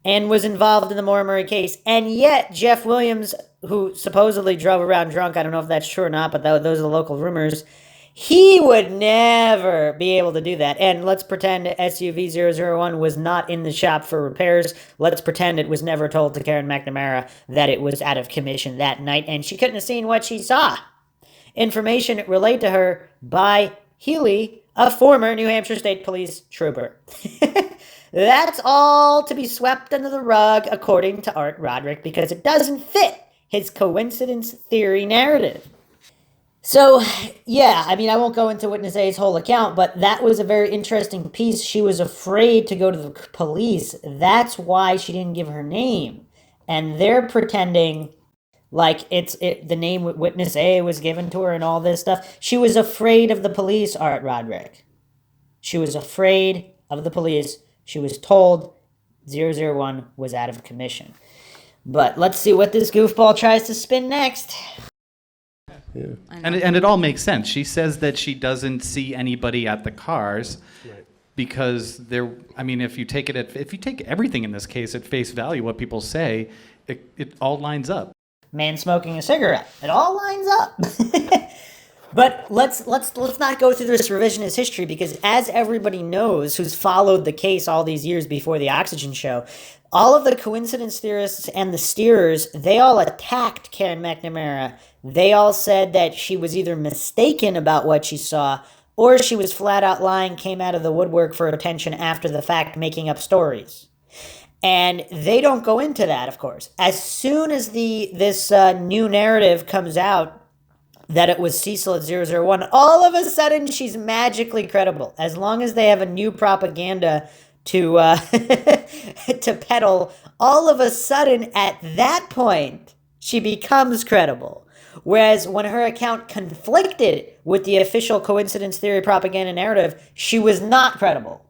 and was involved in the Maura Murray case. And yet Jeff Williams, who supposedly drove around drunk, I don't know if that's true or not, but those are the local rumors, he would never be able to do that. And let's pretend SUV 001 was not in the shop for repairs. Let's pretend it was never told to Karen McNamara that it was out of commission that night, and she couldn't have seen what she saw. Information relayed to her by Healy, a former New Hampshire State Police trooper. That's all to be swept under the rug, according to Art Roderick, because it doesn't fit his coincidence theory narrative. So, yeah, I mean, I won't go into Witness A's whole account, but that was a very interesting piece. She was afraid to go to the police. That's why she didn't give her name. And they're pretending like the name Witness A was given to her and all this stuff. She was afraid of the police, Art Roderick. She was afraid of the police. She was told 001 was out of commission. But let's see what this goofball tries to spin next. Yeah. And it all makes sense. She says that she doesn't see anybody at the cars because if you take everything in this case at face value, what people say, it all lines up. Man smoking a cigarette. It all lines up. But let's not go through this revisionist history, because as everybody knows who's followed the case all these years before the Oxygen show, all of the coincidence theorists and the steerers, they all attacked Karen McNamara. They all said that she was either mistaken about what she saw, or she was flat out lying, came out of the woodwork for attention after the fact, making up stories. And they don't go into that, of course. As soon as this new narrative comes out that it was Cecil at 001, all of a sudden she's magically credible. As long as they have a new propaganda to to peddle, all of a sudden at that point she becomes credible. Whereas when her account conflicted with the official coincidence theory propaganda narrative, she was not credible.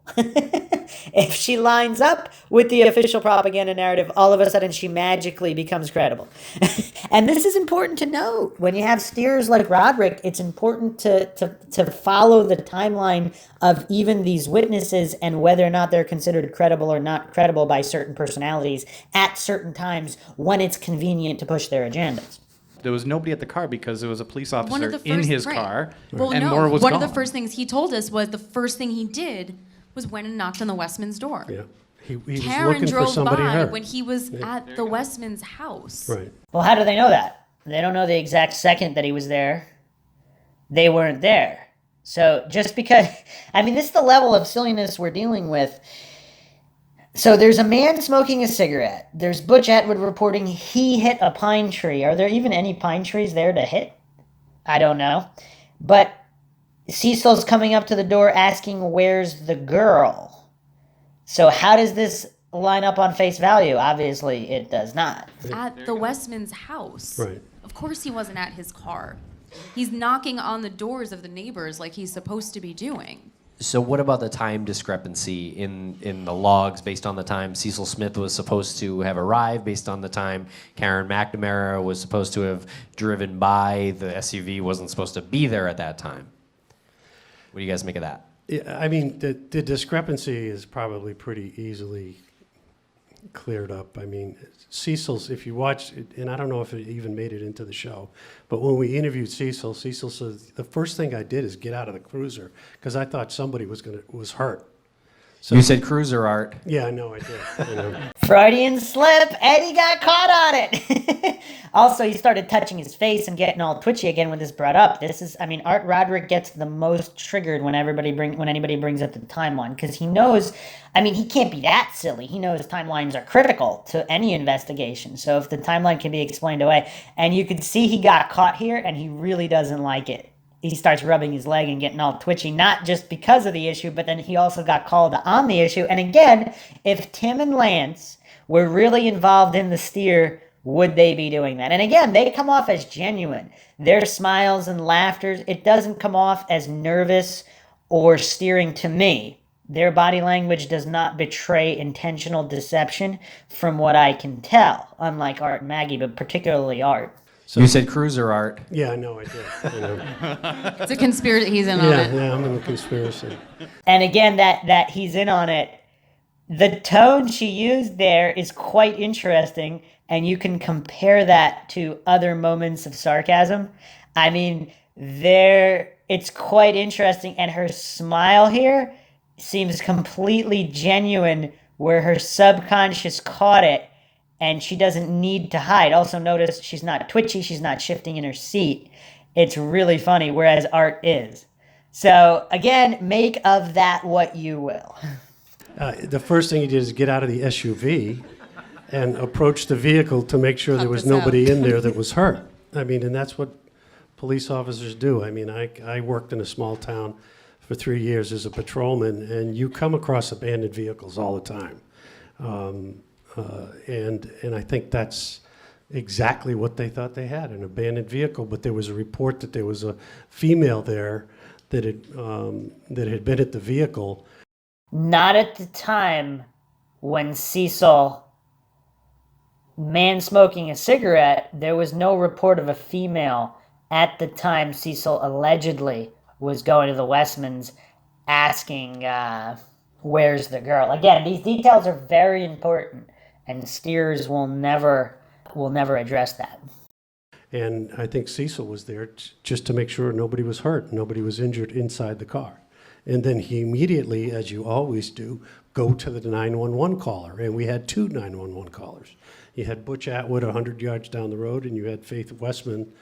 If she lines up with the official propaganda narrative, all of a sudden she magically becomes credible. And this is important to note. When you have steers like Roderick, it's important to follow the timeline of even these witnesses and whether or not they're considered credible or not credible by certain personalities at certain times when it's convenient to push their agendas. There was nobody at the car because there was a police officer First, in his right. car, Well, and no, Maura was one gone. of the first things he told us was the first thing he did was went and knocked on the Westman's door. Yeah. He was Karen looking for drove somebody by hurt. when he was at the Westman's house. Right. Well, how do they know that? They don't know the exact second that he was there. They weren't there. So just because, this is the level of silliness we're dealing with. So there's a man smoking a cigarette. There's Butch Atwood reporting he hit a pine tree. Are there even any pine trees there to hit? I don't know. But Cecil's coming up to the door asking, where's the girl? So how does this line up on face value? Obviously, it does not. At the Westman's house. Right. Of course he wasn't at his car. He's knocking on the doors of the neighbors like he's supposed to be doing. So what about the time discrepancy in the logs based on the time Cecil Smith was supposed to have arrived, based on the time Karen McNamara was supposed to have driven by, the SUV wasn't supposed to be there at that time? What do you guys make of that? Yeah, the discrepancy is probably pretty easily cleared up. Cecil's, if you watch, and I don't know if it even made it into the show, but when we interviewed Cecil said, the first thing I did is get out of the cruiser because I thought somebody was hurt. So, You said cruiser art. yeah, I know, I did. I know. Freudian slip. Eddie got caught on it. Also, he started touching his face and getting all twitchy again when this brought up. Art Roderick gets the most triggered when anybody brings up the timeline, because he knows, he can't be that silly. He knows timelines are critical to any investigation. So if the timeline can be explained away, and you could see he got caught here and he really doesn't like it. He starts rubbing his leg and getting all twitchy, not just because of the issue, but then he also got called on the issue. And again, if Tim and Lance were really involved in the steer, would they be doing that? And again, they come off as genuine. Their smiles and laughters, it doesn't come off as nervous or steering to me. Their body language does not betray intentional deception from what I can tell, unlike Art and Maggie, but particularly Art. You said cruiser art. Yeah, I know I did. I know. It's a conspiracy. He's in on Yeah, it. yeah, I'm in the conspiracy. And again, that he's in on it. The tone she used there is quite interesting, and you can compare that to other moments of sarcasm. I mean, it's quite interesting, and her smile here seems completely genuine, where her subconscious caught it, and she doesn't need to hide. Also notice she's not twitchy, she's not shifting in her seat. It's really funny, whereas Art is. So again, make of that what you will. The first thing he did is get out of the SUV and approach the vehicle to make sure there was nobody in there that was hurt. I mean, and that's what police officers do. I mean, I worked in a small town for 3 years as a patrolman, and you come across abandoned vehicles all the time. And I think that's exactly what they thought they had, an abandoned vehicle. But there was a report that there was a female there that had been at the vehicle. Not at the time when Cecil man smoking a cigarette. There was no report of a female at the time Cecil allegedly was going to the Westmans asking, where's the girl? Again, these details are very important, and Steers will never address that. And I think Cecil was there just to make sure nobody was hurt, nobody was injured inside the car. And then he immediately, as you always do, go to the 911 caller. And we had 2 911 callers. You had Butch Atwood 100 yards down the road, and you had Faith Westman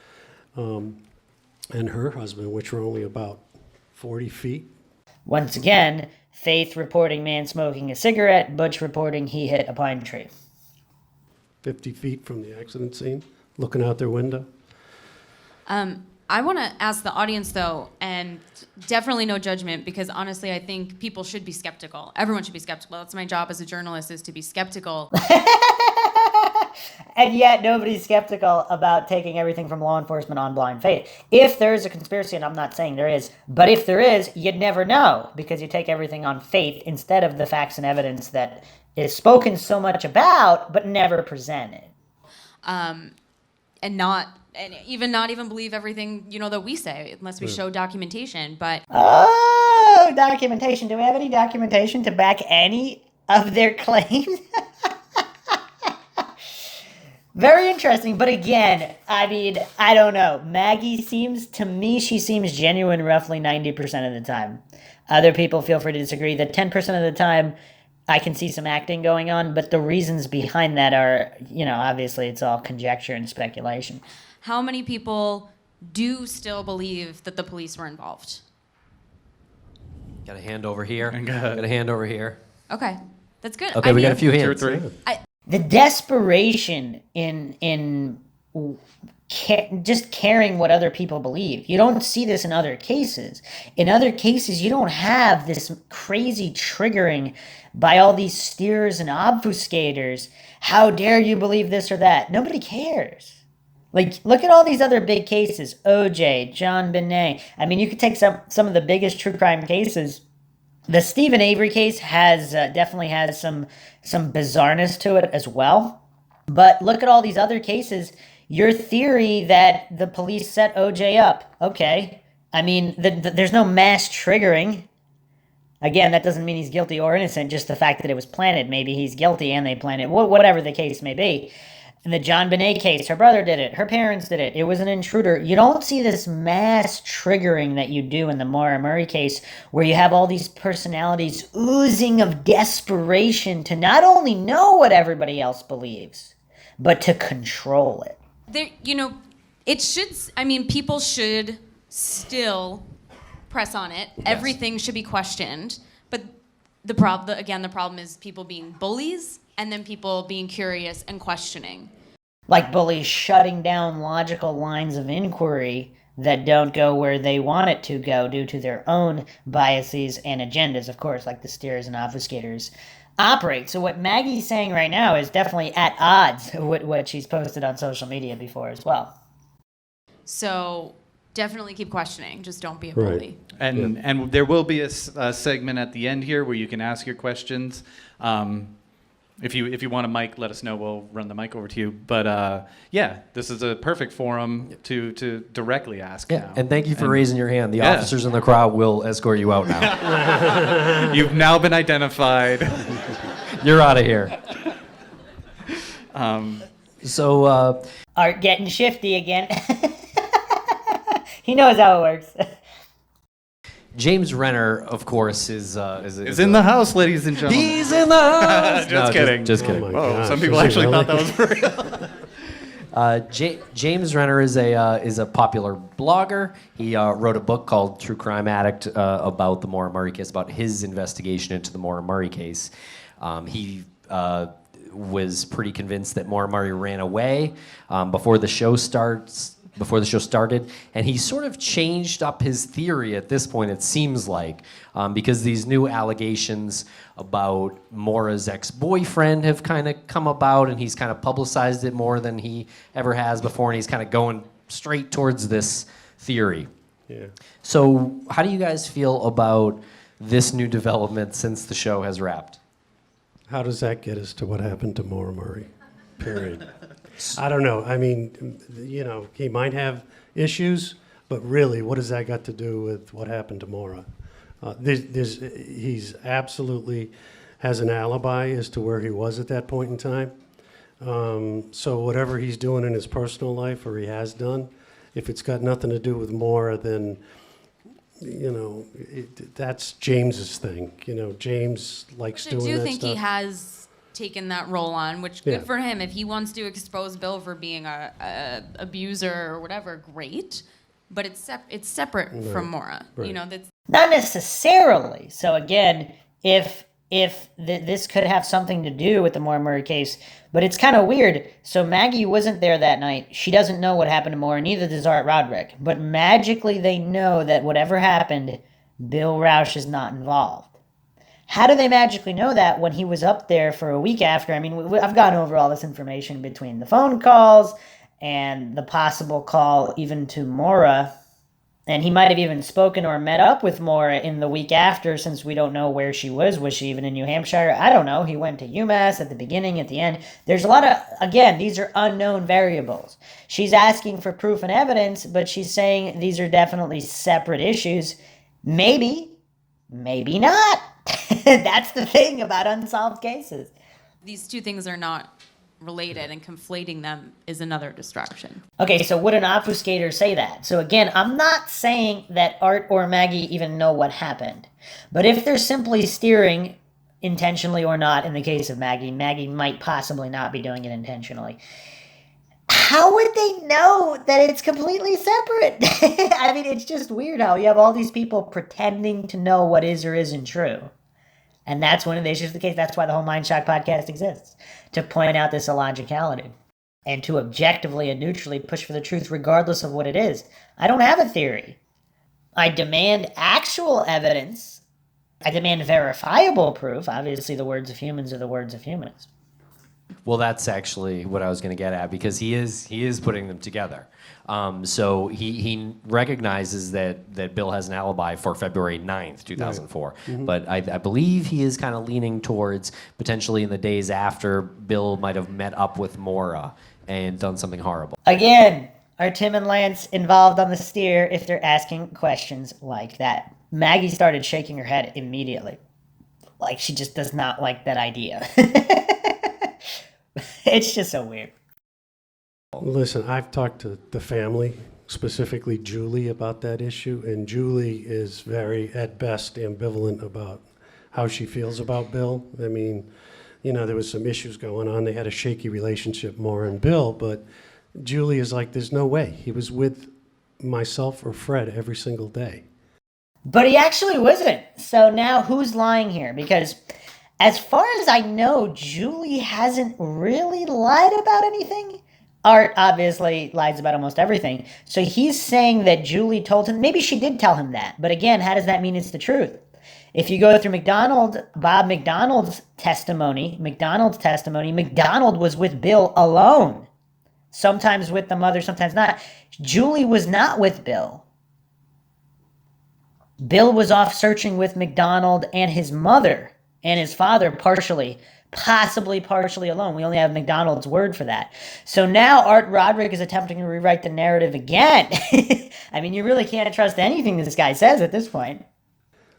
and her husband, which were only about 40 feet. Once again, Faith reporting man smoking a cigarette, Butch reporting he hit a pine tree. 50 feet from the accident scene, looking out their window. I want to ask the audience, though, and definitely no judgment, because honestly, I think people should be skeptical. Everyone should be skeptical. That's my job as a journalist, is to be skeptical. And yet nobody's skeptical about taking everything from law enforcement on blind faith. If there is a conspiracy, and I'm not saying there is, but if there is, you'd never know, because you take everything on faith instead of the facts and evidence that is spoken so much about but never presented. And even not even believe everything, that we say, unless we show documentation. But Oh, documentation. Do we have any documentation to back any of their claims? Very interesting. But again, I mean, I don't know. Maggie seems genuine roughly 90% of the time. Other people feel free to disagree. The 10% of the time, I can see some acting going on, but the reasons behind that are, obviously it's all conjecture and speculation. how many people do still believe that the police were involved? Got a hand over here. Go ahead. Got a hand over here. Okay, that's good. Okay, we got a few hands. 2 or 3. The desperation in just caring what other people believe. You don't see this in other cases. In other cases, you don't have this crazy triggering by all these steers and obfuscators. How dare you believe this or that? Nobody cares. Like, look at all these other big cases. OJ, John Benet. I mean, you could take some of the biggest true crime cases. The Stephen Avery case definitely has some bizarreness to it as well. But look at all these other cases. Your theory that the police set OJ up, okay. I mean, there's no mass triggering. Again, that doesn't mean he's guilty or innocent, just the fact that it was planted. Maybe he's guilty and they planned it, whatever the case may be. In the John Benet case, her brother did it, her parents did it, it was an intruder. You don't see this mass triggering that you do in the Maura Murray case, where you have all these personalities oozing of desperation to not only know what everybody else believes, but to control it. People should still press on it. Yes. Everything should be questioned. But the problem is people being bullies and then people being curious and questioning. Like bullies shutting down logical lines of inquiry that don't go where they want it to go due to their own biases and agendas, of course, like the steers and obfuscators operate. So what Maggie's saying right now is definitely at odds with what she's posted on social media before as well. So definitely keep questioning. Just don't be a Right. bully. And there will be a segment at the end here where you can ask your questions. If you want a mic, let us know. We'll run the mic over to you. But yeah, this is a perfect forum to directly ask. Yeah, now. and thank you for raising your hand. The Yeah. officers in the crowd will escort you out now. You've now been identified. You're out of here. So, Art getting shifty again. He knows how it works. James Renner, of course, is in the house, ladies and gentlemen. He's in the house. Just kidding. Just Oh kidding. my Whoa, gosh, some people is it actually really? thought that was real. James Renner is a popular blogger. He wrote a book called True Crime Addict about the Maura Murray case, about his investigation into the Maura Murray case. He was pretty convinced that Maura Murray ran away before the show started, and he sort of changed up his theory at this point, it seems like, because these new allegations about Maura's ex-boyfriend have kind of come about, and he's kind of publicized it more than he ever has before, and he's kind of going straight towards this theory. Yeah. So how do you guys feel about this new development since the show has wrapped? How does that get us to what happened to Maura Murray? Period. I don't know. I mean, he might have issues, but really, what does that got to do with what happened to Maura? He's absolutely has an alibi as to where he was at that point in time. So whatever he's doing in his personal life, or he has done, if it's got nothing to do with Maura, then that's James's thing. James likes I doing do that think stuff. he has taken that role on, which Yeah. good for him. If he wants to expose Bill for being a abuser or whatever, great. But it's separate from Maura. Right. That's Not necessarily. So again, if this could have something to do with the Maura Murray case, but it's kind of weird. So Maggie wasn't there that night. She doesn't know what happened to Maura, neither does Art Roderick. But magically they know that whatever happened, Bill Rausch is not involved. How do they magically know that when he was up there for a week after? I mean, I've gone over all this information between the phone calls and the possible call even to Maura. And he might have even spoken or met up with Maura in the week after, since we don't know where she was. Was she even in New Hampshire? I don't know. He went to UMass at the beginning, at the end. There's a lot of, again, these are unknown variables. She's asking for proof and evidence, but she's saying these are definitely separate issues. Maybe, maybe not. That's the thing about unsolved cases. these two things are not related, and conflating them is another distraction. Okay, so would an obfuscator say that? So again, I'm not saying that Art or Maggie even know what happened. But if they're simply steering, intentionally or not, in the case of Maggie, Maggie might possibly not be doing it intentionally. How would they know that it's completely separate? I mean, it's just weird how you have all these people pretending to know what is or isn't true. And that's one of the issues of the case. That's why the whole Mindshock podcast exists, to point out this illogicality and to objectively and neutrally push for the truth regardless of what it is. I don't have a theory. I demand actual evidence. I demand verifiable proof. Obviously, the words of humans are the words of humans. Well, that's actually what I was going to get at, because he is putting them together. So he recognizes that Bill has an alibi for February 9th, 2004. Right. Mm-hmm. But I believe he is kind of leaning towards potentially in the days after Bill might have met up with Maura and done something horrible. Again, are Tim and Lance involved on the steer if they're asking questions like that? Maggie started shaking her head immediately. Like she just does not like that idea. It's just so weird. Listen, I've talked to the family, specifically Julie, about that issue, and Julie is very, at best, ambivalent about how she feels about Bill. I mean, you know, there was some issues going on. They had a shaky relationship, Maura and Bill, but Julie is like, there's no way. He was with myself or Fred every single day. But he actually wasn't. So now who's lying here? Because as far as I know, Julie hasn't really lied about anything. Art obviously lies about almost everything. So he's saying that Julie told him. Maybe she did tell him that. But again, how does that mean it's the truth? If you go through Bob McDonald's testimony, McDonald was with Bill alone. Sometimes with the mother, sometimes not. Julie was not with Bill. Bill was off searching with McDonald and his mother and his father possibly partially alone. We only have McDonald's word for that. So now Art Roderick is attempting to rewrite the narrative again. I mean, you really can't trust anything this guy says at this point.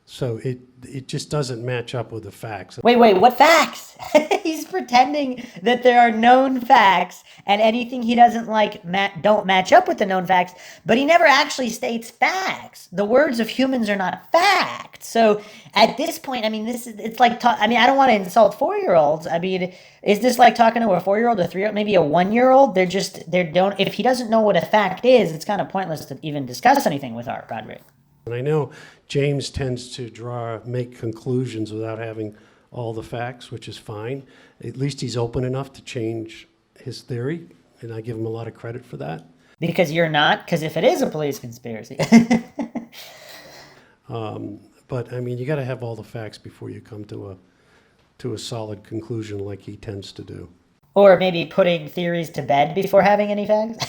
So it just doesn't match up with the facts. Wait, what facts? He's pretending that there are known facts and anything he doesn't like don't match up with the known facts, but he never actually states facts. The words of humans are not facts. So at this point, I mean, it's like, I don't want to insult 4-year-olds. I mean, is this like talking to a 4-year-old, a 3-year-old, maybe a 1-year-old? If he doesn't know what a fact is, it's kind of pointless to even discuss anything with Art Roderick. And I know James tends to make conclusions without having all the facts, which is fine. At least he's open enough to change his theory, and I give him a lot of credit for that. Because you're not? Because if it is a police conspiracy. But I mean, you got to have all the facts before you come to a solid conclusion like he tends to do. Or maybe putting theories to bed before having any facts.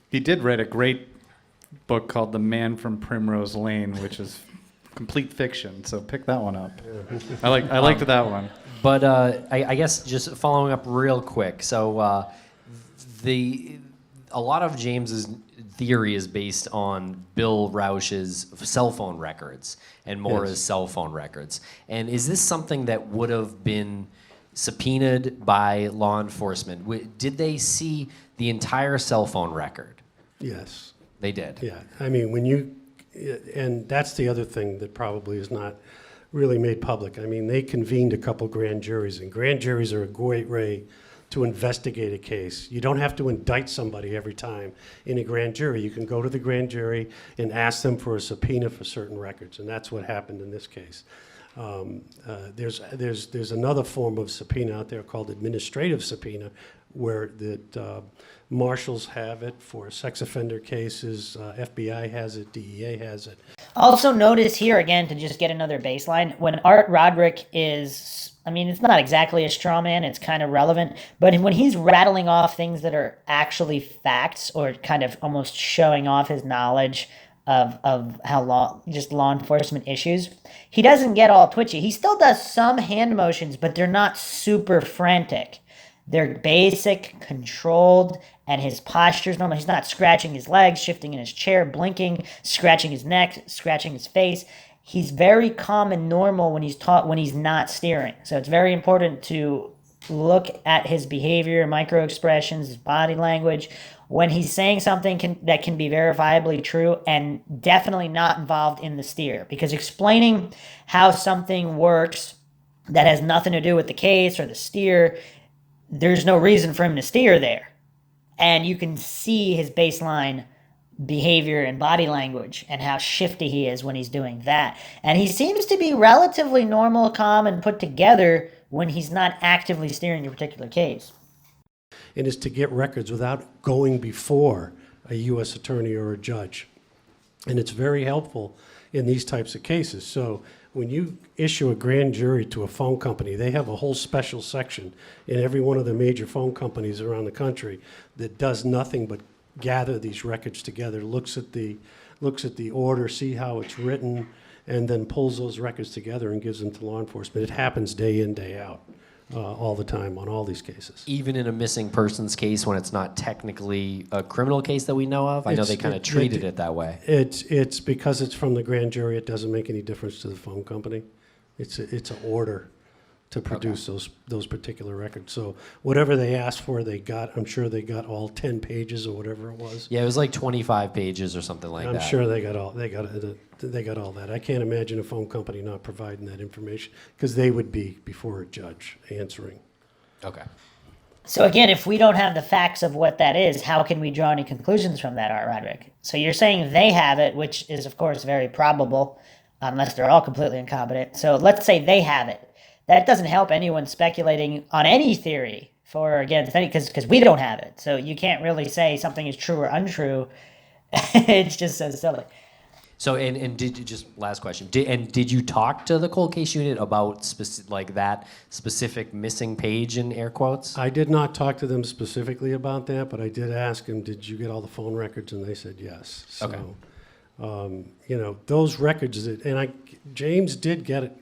He did write a great book called The Man from Primrose Lane, which is complete fiction. So pick that one up. I liked that one. But I guess just following up real quick. So a lot of James's theory is based on Bill Rausch's cell phone records and Maura's cell phone records. And is this something that would have been subpoenaed by law enforcement? Did they see the entire cell phone record? Yes. They did. Yeah. I mean, and that's the other thing that probably is not really made public. I mean, they convened a couple grand juries, and grand juries are a great way to investigate a case. You don't have to indict somebody every time in a grand jury. You can go to the grand jury and ask them for a subpoena for certain records, and that's what happened in this case. There's another form of subpoena out there called administrative subpoena, where marshals have it for sex offender cases, FBI has it, DEA has it. Also notice here again, to just get another baseline, when Art Roderick is, I mean, it's not exactly a straw man, it's kind of relevant, but when he's rattling off things that are actually facts or kind of almost showing off his knowledge of how law enforcement issues, he doesn't get all twitchy. He still does some hand motions, but they're not super frantic. They're basic, controlled, and his posture's normal. He's not scratching his legs, shifting in his chair, blinking, scratching his neck, scratching his face. He's very calm and normal when he's not steering. So it's very important to look at his behavior, micro expressions, his body language, when he's saying something that can be verifiably true and definitely not involved in the steer. Because explaining how something works that has nothing to do with the case or the steer, there's no reason for him to steer there. And you can see his baseline behavior and body language and how shifty he is when he's doing that. And he seems to be relatively normal, calm, and put together when he's not actively steering a particular case. And is to get records without going before a U.S. attorney or a judge. And it's very helpful in these types of cases. So when you issue a grand jury to a phone company, they have a whole special section in every one of the major phone companies around the country that does nothing but gather these records together, looks at the order, see how it's written, and then pulls those records together and gives them to law enforcement. It happens day in, day out, all the time on all these cases. Even in a missing persons case when it's not technically a criminal case that we know of? I know they kind of treated it that way. It's because it's from the grand jury, it doesn't make any difference to the phone company. It's an order to produce those particular records. So whatever they asked for, they got. I'm sure they got all 10 pages or whatever it was. Yeah, it was like 25 pages or something like that. I'm sure they got all that. I can't imagine a phone company not providing that information because they would be before a judge answering. Okay. So again, if we don't have the facts of what that is, how can we draw any conclusions from that, Art Roderick? So you're saying they have it, which is of course very probable, unless they're all completely incompetent. So let's say they have it. That doesn't help anyone speculating on any theory for or against any, because we don't have it. So you can't really say something is true or untrue. It's just so silly. So, and did you, just last question, did you talk to the cold case unit about that specific missing page in air quotes? I did not talk to them specifically about that, but I did ask them, did you get all the phone records? And they said yes. So, Okay. Those records, James did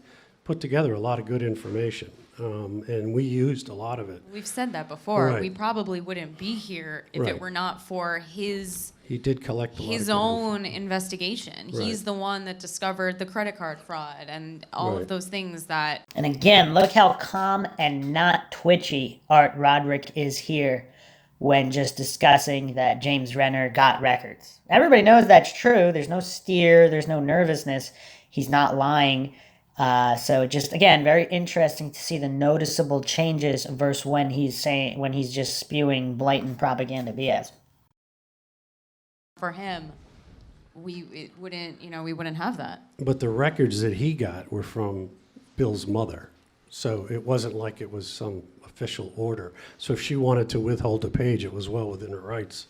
put together a lot of good information, and we used a lot of it. We've said that before. Right. We probably wouldn't be here if Right. it were not for He did collect a lot of his good own investigation. Right. He's the one that discovered the credit card fraud and all Right. of those things that And again, look how calm and not twitchy Art Roderick is here when just discussing that James Renner got records. Everybody knows that's true. There's no steer. There's no nervousness. He's not lying. So just, again, very interesting to see the noticeable changes versus when he's just spewing blatant propaganda BS. for him, we wouldn't have that. But the records that he got were from Bill's mother. So it wasn't like it was some official order. So if she wanted to withhold a page, it was well within her rights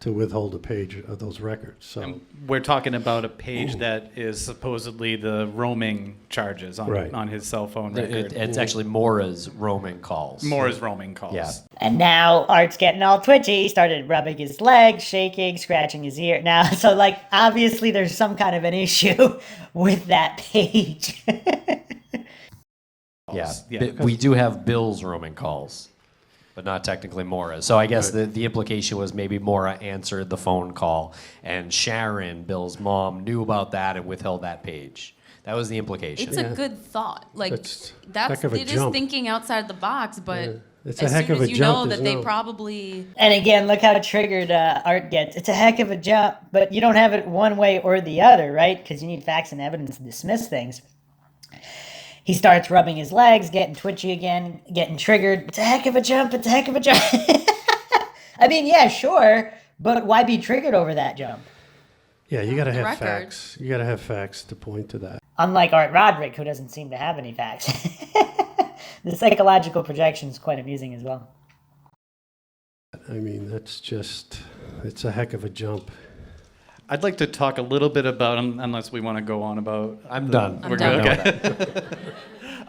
to withhold a page of those records. So We're talking about a page that is supposedly the roaming charges on, Right. on his cell phone record. It's actually Maura's roaming calls. Maura's roaming calls. Yeah. And now Art's getting all twitchy. He started rubbing his legs, shaking, scratching his ear. Now, so obviously there's some kind of an issue with that page. Yeah. Yeah. We do have Bill's roaming calls, but not technically Maura's. So I guess the implication was maybe Maura answered the phone call, and Sharon, Bill's mom, knew about that and withheld that page. That was the implication. It's a good thought. Like That's that's heck of a it is jump. thinking outside the box, but Yeah. It's a as heck soon of as a you jump, know that there's they no- probably And again, look how triggered Art gets. It's a heck of a jump, but you don't have it one way or the other, right? Because you need facts and evidence to dismiss things. He starts rubbing his legs, getting twitchy again, getting triggered. It's a heck of a jump. It's a heck of a jump. I mean, yeah, sure, but why be triggered over that jump? yeah, you got to The have record. facts. You got to have facts to point to that. Unlike Art Roderick, who doesn't seem to have any facts. The psychological projection is quite amusing as well. I mean, it's a heck of a jump. I'd like to talk a little bit about, unless we want to go on about. I'm done. I'm We're done. good.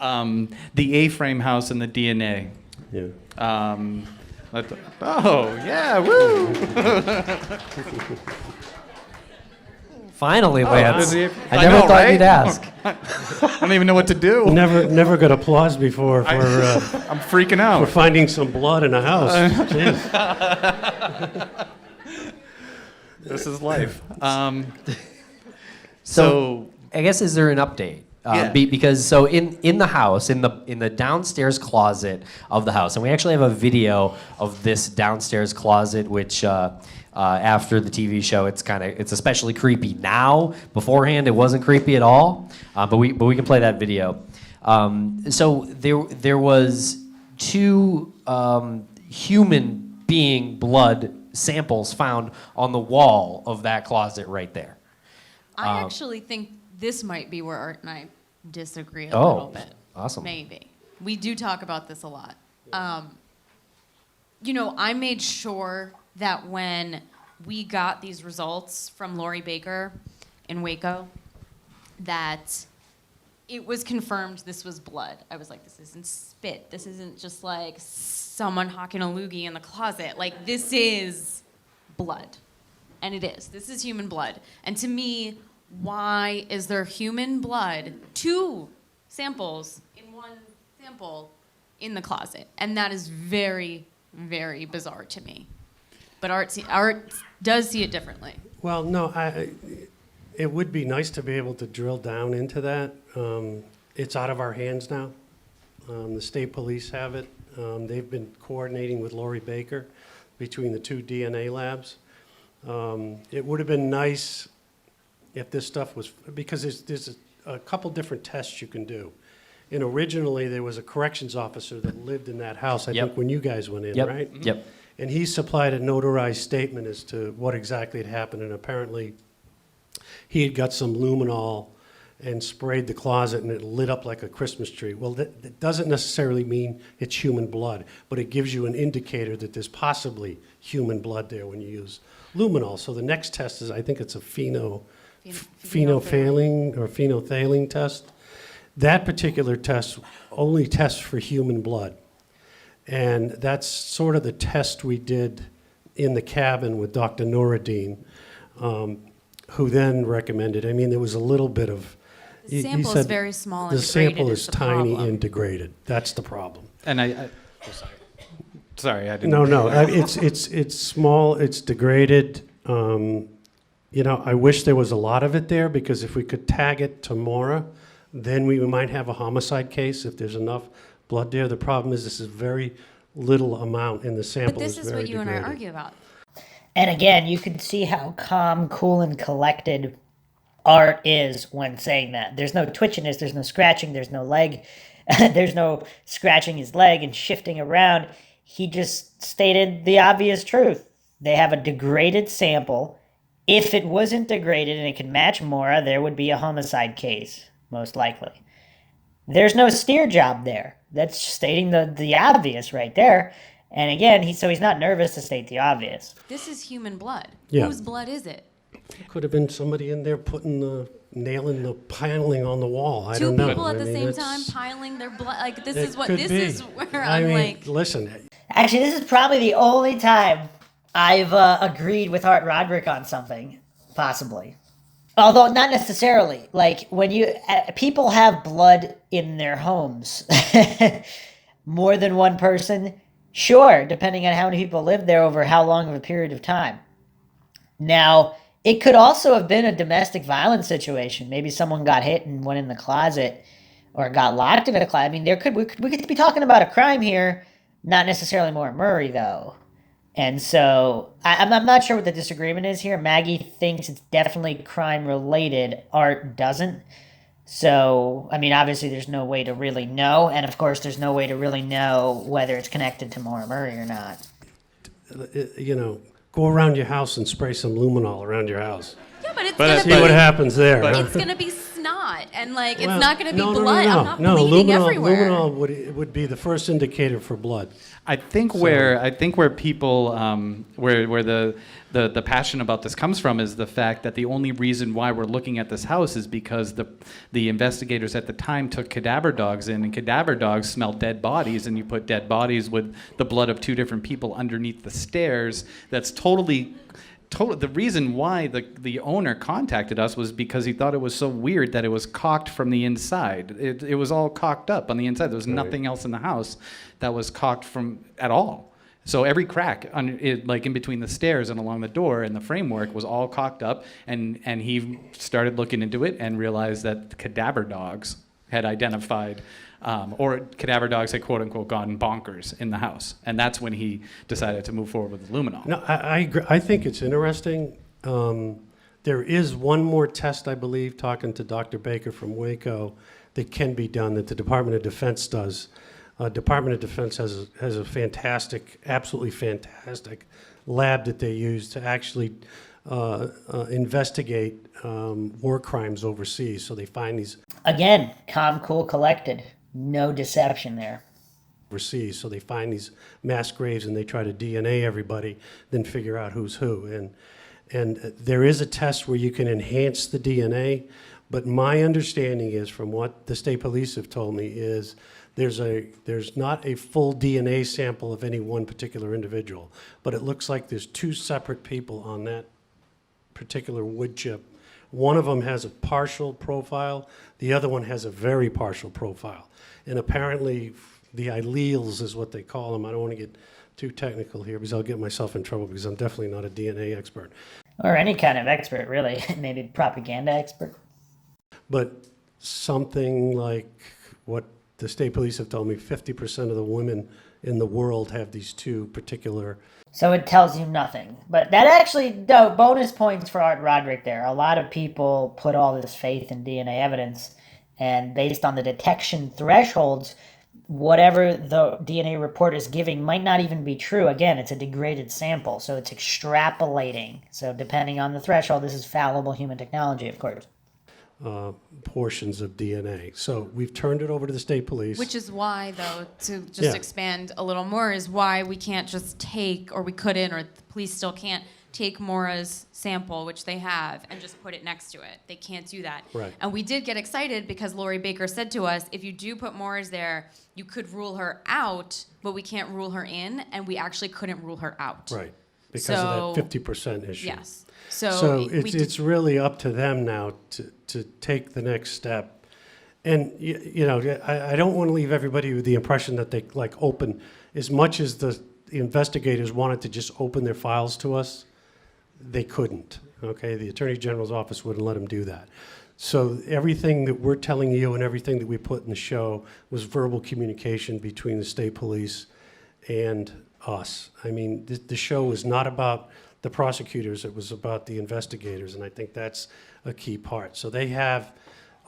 Okay. The A-frame house and the DNA. Yeah. Yeah, woo! Finally, Lance. I I never know, thought right? you'd ask. I don't even know what to do. Never got applause before for I'm freaking for out. finding some blood in a house. Jeez. This is life. So, I guess, is there an update? Yeah. Because so in the house, in the downstairs closet of the house, and we actually have a video of this downstairs closet, which after the TV show, it's especially creepy now. Beforehand, it wasn't creepy at all, but we can play that video. So there was two human being blood samples found on the wall of that closet right there. I actually think this might be where Art and I disagree a Oh, little bit. awesome. Maybe. We do talk about this a lot. I made sure that when we got these results from Lori Baker in Waco, that it was confirmed this was blood. I was like, this isn't spit. This isn't just like someone hawking a loogie in the closet. Like, this is blood. And it is. This is human blood. And to me, why is there human blood, 2 samples in one sample, in the closet? And that is very, very bizarre to me. But Art does see it differently. Well, no, it would be nice to be able to drill down into that. It's out of our hands now. The state police have it. They've been coordinating with Lori Baker between the 2 DNA labs. It would have been nice if this stuff was, because there's a couple different tests you can do. And originally, there was a corrections officer that lived in that house, I Yep. think, when you guys went in, Yep. right? Yep. And he supplied a notarized statement as to what exactly had happened, and apparently he had got some luminol and sprayed the closet and it lit up like a Christmas tree. Well, that doesn't necessarily mean it's human blood, but it gives you an indicator that there's possibly human blood there when you use luminol. So the next test is, I think it's a phenolphthalein test. That particular test only tests for human blood. And that's sort of the test we did in the cabin with Dr. Noureddin. who then recommended, I mean, there was a little bit of... The he sample is said very small and the degraded sample is is the tiny problem. and degraded. That's the problem. And sorry, I didn't. No, it's small, it's degraded. I wish there was a lot of it there, because if we could tag it to Maura, then we might have a homicide case if there's enough blood there. The problem is this is very little amount in the sample. But this is very what you and I degraded. argue about. And again, you can see how calm, cool, and collected Art is when saying that. There's no twitchiness, there's no scratching, there's no leg, there's no scratching his leg and shifting around. He just stated the obvious truth. They have a degraded sample. If it wasn't degraded and it could match Maura, there would be a homicide case, most likely. There's no steer job there. That's stating the obvious right there. And again, he's not nervous to state the obvious. This is human blood. Yeah. Whose blood is it? Could have been somebody in there nailing the paneling on the wall. I Two don't know. people at I the mean, same it's- time piling their blood. Like this it is what could this be. is where I I'm mean, like. listen, Actually, this is probably the only time I've agreed with Art Roderick on something, possibly. Although not necessarily. Like when people have blood in their homes, more than one person, sure, depending on how many people live there over how long of a period of time. Now, it could also have been a domestic violence situation. Maybe someone got hit and went in the closet or got locked in a closet. I mean, we could be talking about a crime here, not necessarily Maura Murray, though. And so I'm not sure what the disagreement is here. Maggie thinks it's definitely crime-related. Art doesn't. So, I mean, obviously there's no way to really know. And, of course, there's no way to really know whether it's connected to Maura Murray or not. Go around your house and spray some luminol around your house. Yeah, but it's But gonna See be. what happens there. huh? It's gonna be snot, and like it's Well, not gonna be no, blood. No, I'm not no, bleeding luminol, everywhere. luminol would be the first indicator for blood. I think where people where the passion about this comes from is the fact that the only reason why we're looking at this house is because the investigators at the time took cadaver dogs in, and cadaver dogs smell dead bodies, and you put dead bodies with the blood of two different people underneath the stairs. That's totally. The reason why the owner contacted us was because he thought it was so weird that it was caulked from the inside. It was all caulked up on the inside. There was nothing else in the house that was caulked from at all. So every crack, like in between the stairs and along the door and the framework, was all caulked up. And he started looking into it and realized that cadaver dogs had identified, or cadaver dogs had quote unquote gone bonkers in the house. And that's when he decided to move forward with the luminol. No, I agree. I think it's interesting. There is one more test, I believe, talking to Dr. Baker from Waco, that can be done, that the Department of Defense does. Department of Defense has a fantastic, absolutely fantastic lab that they use to actually investigate war crimes overseas. So they find these Again, calm, cool, collected. No deception there. overseas. So they find these mass graves and they try to DNA everybody, then figure out who's who. And there is a test where you can enhance the DNA, but my understanding is, from what the state police have told me, is there's not a full DNA sample of any one particular individual, but it looks like there's two separate people on that particular wood chip. One of them has a partial profile, the other one has a very partial profile. And apparently the alleles is what they call them. I don't want to get too technical here because I'll get myself in trouble, because I'm definitely not a DNA expert. Or any kind of expert, really. Maybe propaganda expert. But something like what the state police have told me, 50% of the women in the world have these two particular. So it tells you nothing. But that actually, no, bonus points for Art Roderick there. A lot of people put all this faith in DNA evidence, and based on the detection thresholds, whatever the DNA report is giving might not even be true. Again, it's a degraded sample, so it's extrapolating. So depending on the threshold, this is fallible human technology, of course. Portions of DNA. So we've turned it over to the state police. Which is why, though, to just Yeah. expand a little more, is why we can't just take, or we couldn't, or the police still can't take Maura's sample, which they have, and just put it next to it. They can't do that. Right. And we did get excited because Lori Baker said to us, if you do put Maura's there, you could rule her out, but we can't rule her in, and we actually couldn't rule her out. Right. because of that 50% issue. Yes. So it's really up to them now to take the next step. And, I don't want to leave everybody with the impression that they open, as much as the investigators wanted to just open their files to us, they couldn't, okay? The Attorney General's office wouldn't let them do that. So everything that we're telling you and everything that we put in the show was verbal communication between the state police and us. I mean, the show was not about the prosecutors, it was about the investigators, and I think that's a key part. So they have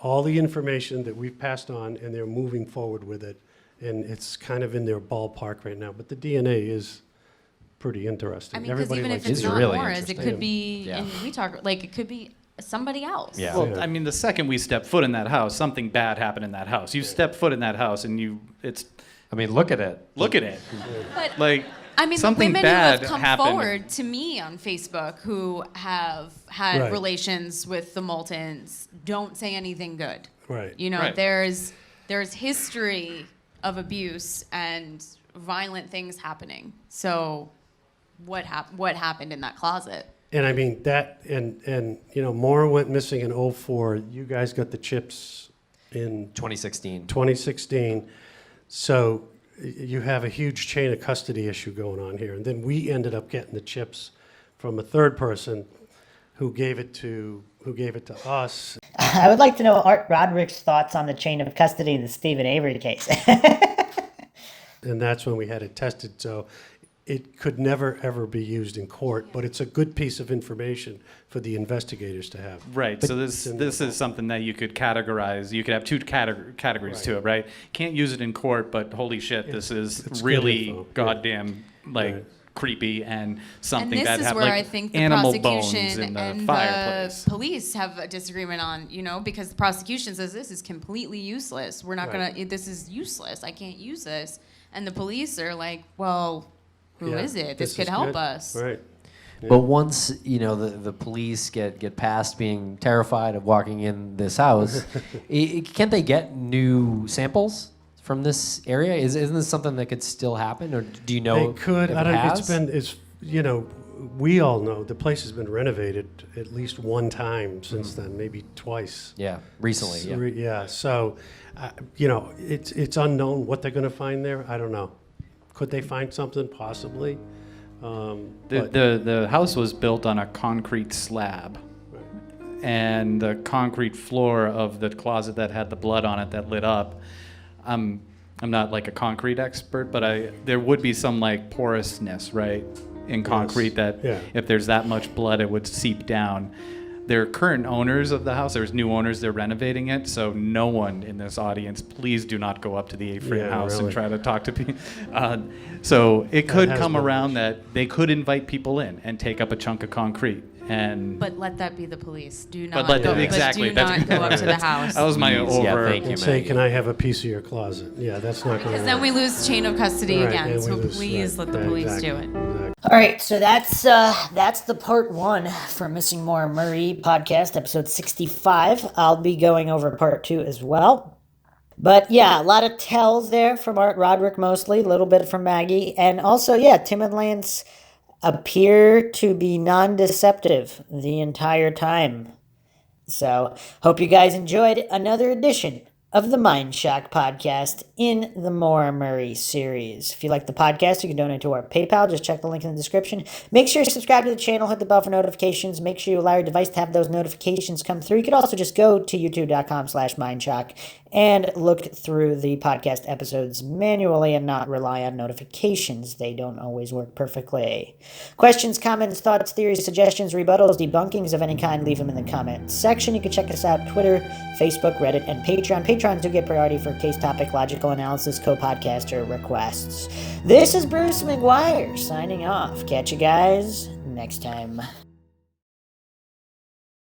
all the information that we've passed on, and they're moving forward with it, and it's kind of in their ballpark right now. But the DNA is pretty interesting. I mean, because even if It's it's not really Maura's, it interesting. could be, Yeah. and we talk, it could be somebody else. Yeah. Well, I mean, the second we step foot in that house, something bad happened in that house. You step foot in that house, and Look at it. look at it. But Like, I mean, the something women bad who have come happened. forward to me on Facebook who have had Right. relations with the Moultons don't say anything good. Right. Right. There's history of abuse and violent things happening. So what happened in that closet? And I mean, Maura went missing in 2004. You guys got the chips in 2016. 2016. So you have a huge chain of custody issue going on here. And then we ended up getting the chips from a third person who gave it to us. I would like to know Art Roderick's thoughts on the chain of custody in the Stephen Avery case. And that's when we had it tested. So it could never, ever be used in court, but it's a good piece of information for the investigators to have. Right. So this is something that you could categorize. You could have two categories to it, right? Can't use it in court, but holy shit, this is it's good really info. goddamn Right. creepy and something And this that is happened where like I think the animal bones prosecution in the and fireplace. the police have a disagreement on, because the prosecution says this is completely useless. We're not Right. this is useless. I can't use this. And the police are like, well, who is Yeah, it? This could is help good. us. Right. But once the police get past being terrified of walking in this house, can't they get new samples from this area? Isn't this something that could still happen, or do you know? They could. if I it don't. has? We all know the place has been renovated at least one time since then, maybe twice. Yeah, recently. Yeah. Yeah. So, it's unknown what they're going to find there. I don't know. Could they find something? Possibly. But The house was built on a concrete slab, and the concrete floor of the closet that had the blood on it that lit up. I'm not like a concrete expert, but there would be some like porousness, right, in concrete that Yeah. if there's that much blood, it would seep down. They're current owners of the house. There's new owners. They're renovating it. So no one in this audience, please do not go up to the A-frame Yeah, house really. and try to talk to people. So it could has come been around that they could invite people in and take up a chunk of concrete. And But let that be the police. Do But not let go, them- exactly, but do that's- not go up to the house. that was my Please. Yeah, over. thank you. and say, Maggie. can I have a piece of your closet? Yeah, that's not going to Because then we lose chain of custody Right, again. and So we lose- please right, let the right, police exactly, do it. exactly. All right, so that's the part one for Missing Maura Murray podcast, episode 65. I'll be going over part two as well. But yeah, a lot of tells there from Art Roderick mostly, a little bit from Maggie. And also, yeah, Tim and Lance appear to be non-deceptive the entire time. So, hope you guys enjoyed another edition of the Mindshock podcast in the Maura Murray series. If you like the podcast, you can donate to our PayPal. Just check the link in the description. Make sure you subscribe to the channel, hit the bell for notifications. Make sure you allow your device to have those notifications come through. You could also just go to youtube.com/Mindshock and look through the podcast episodes manually and not rely on notifications. They don't always work perfectly. Questions, comments, thoughts, theories, suggestions, rebuttals, debunkings of any kind, leave them in the comments section. You can check us out Twitter, Facebook, Reddit, and Patreon. Patrons do get priority for case topic, logical analysis, co-podcaster requests. This is Bruce McGuire signing off. Catch you guys next time.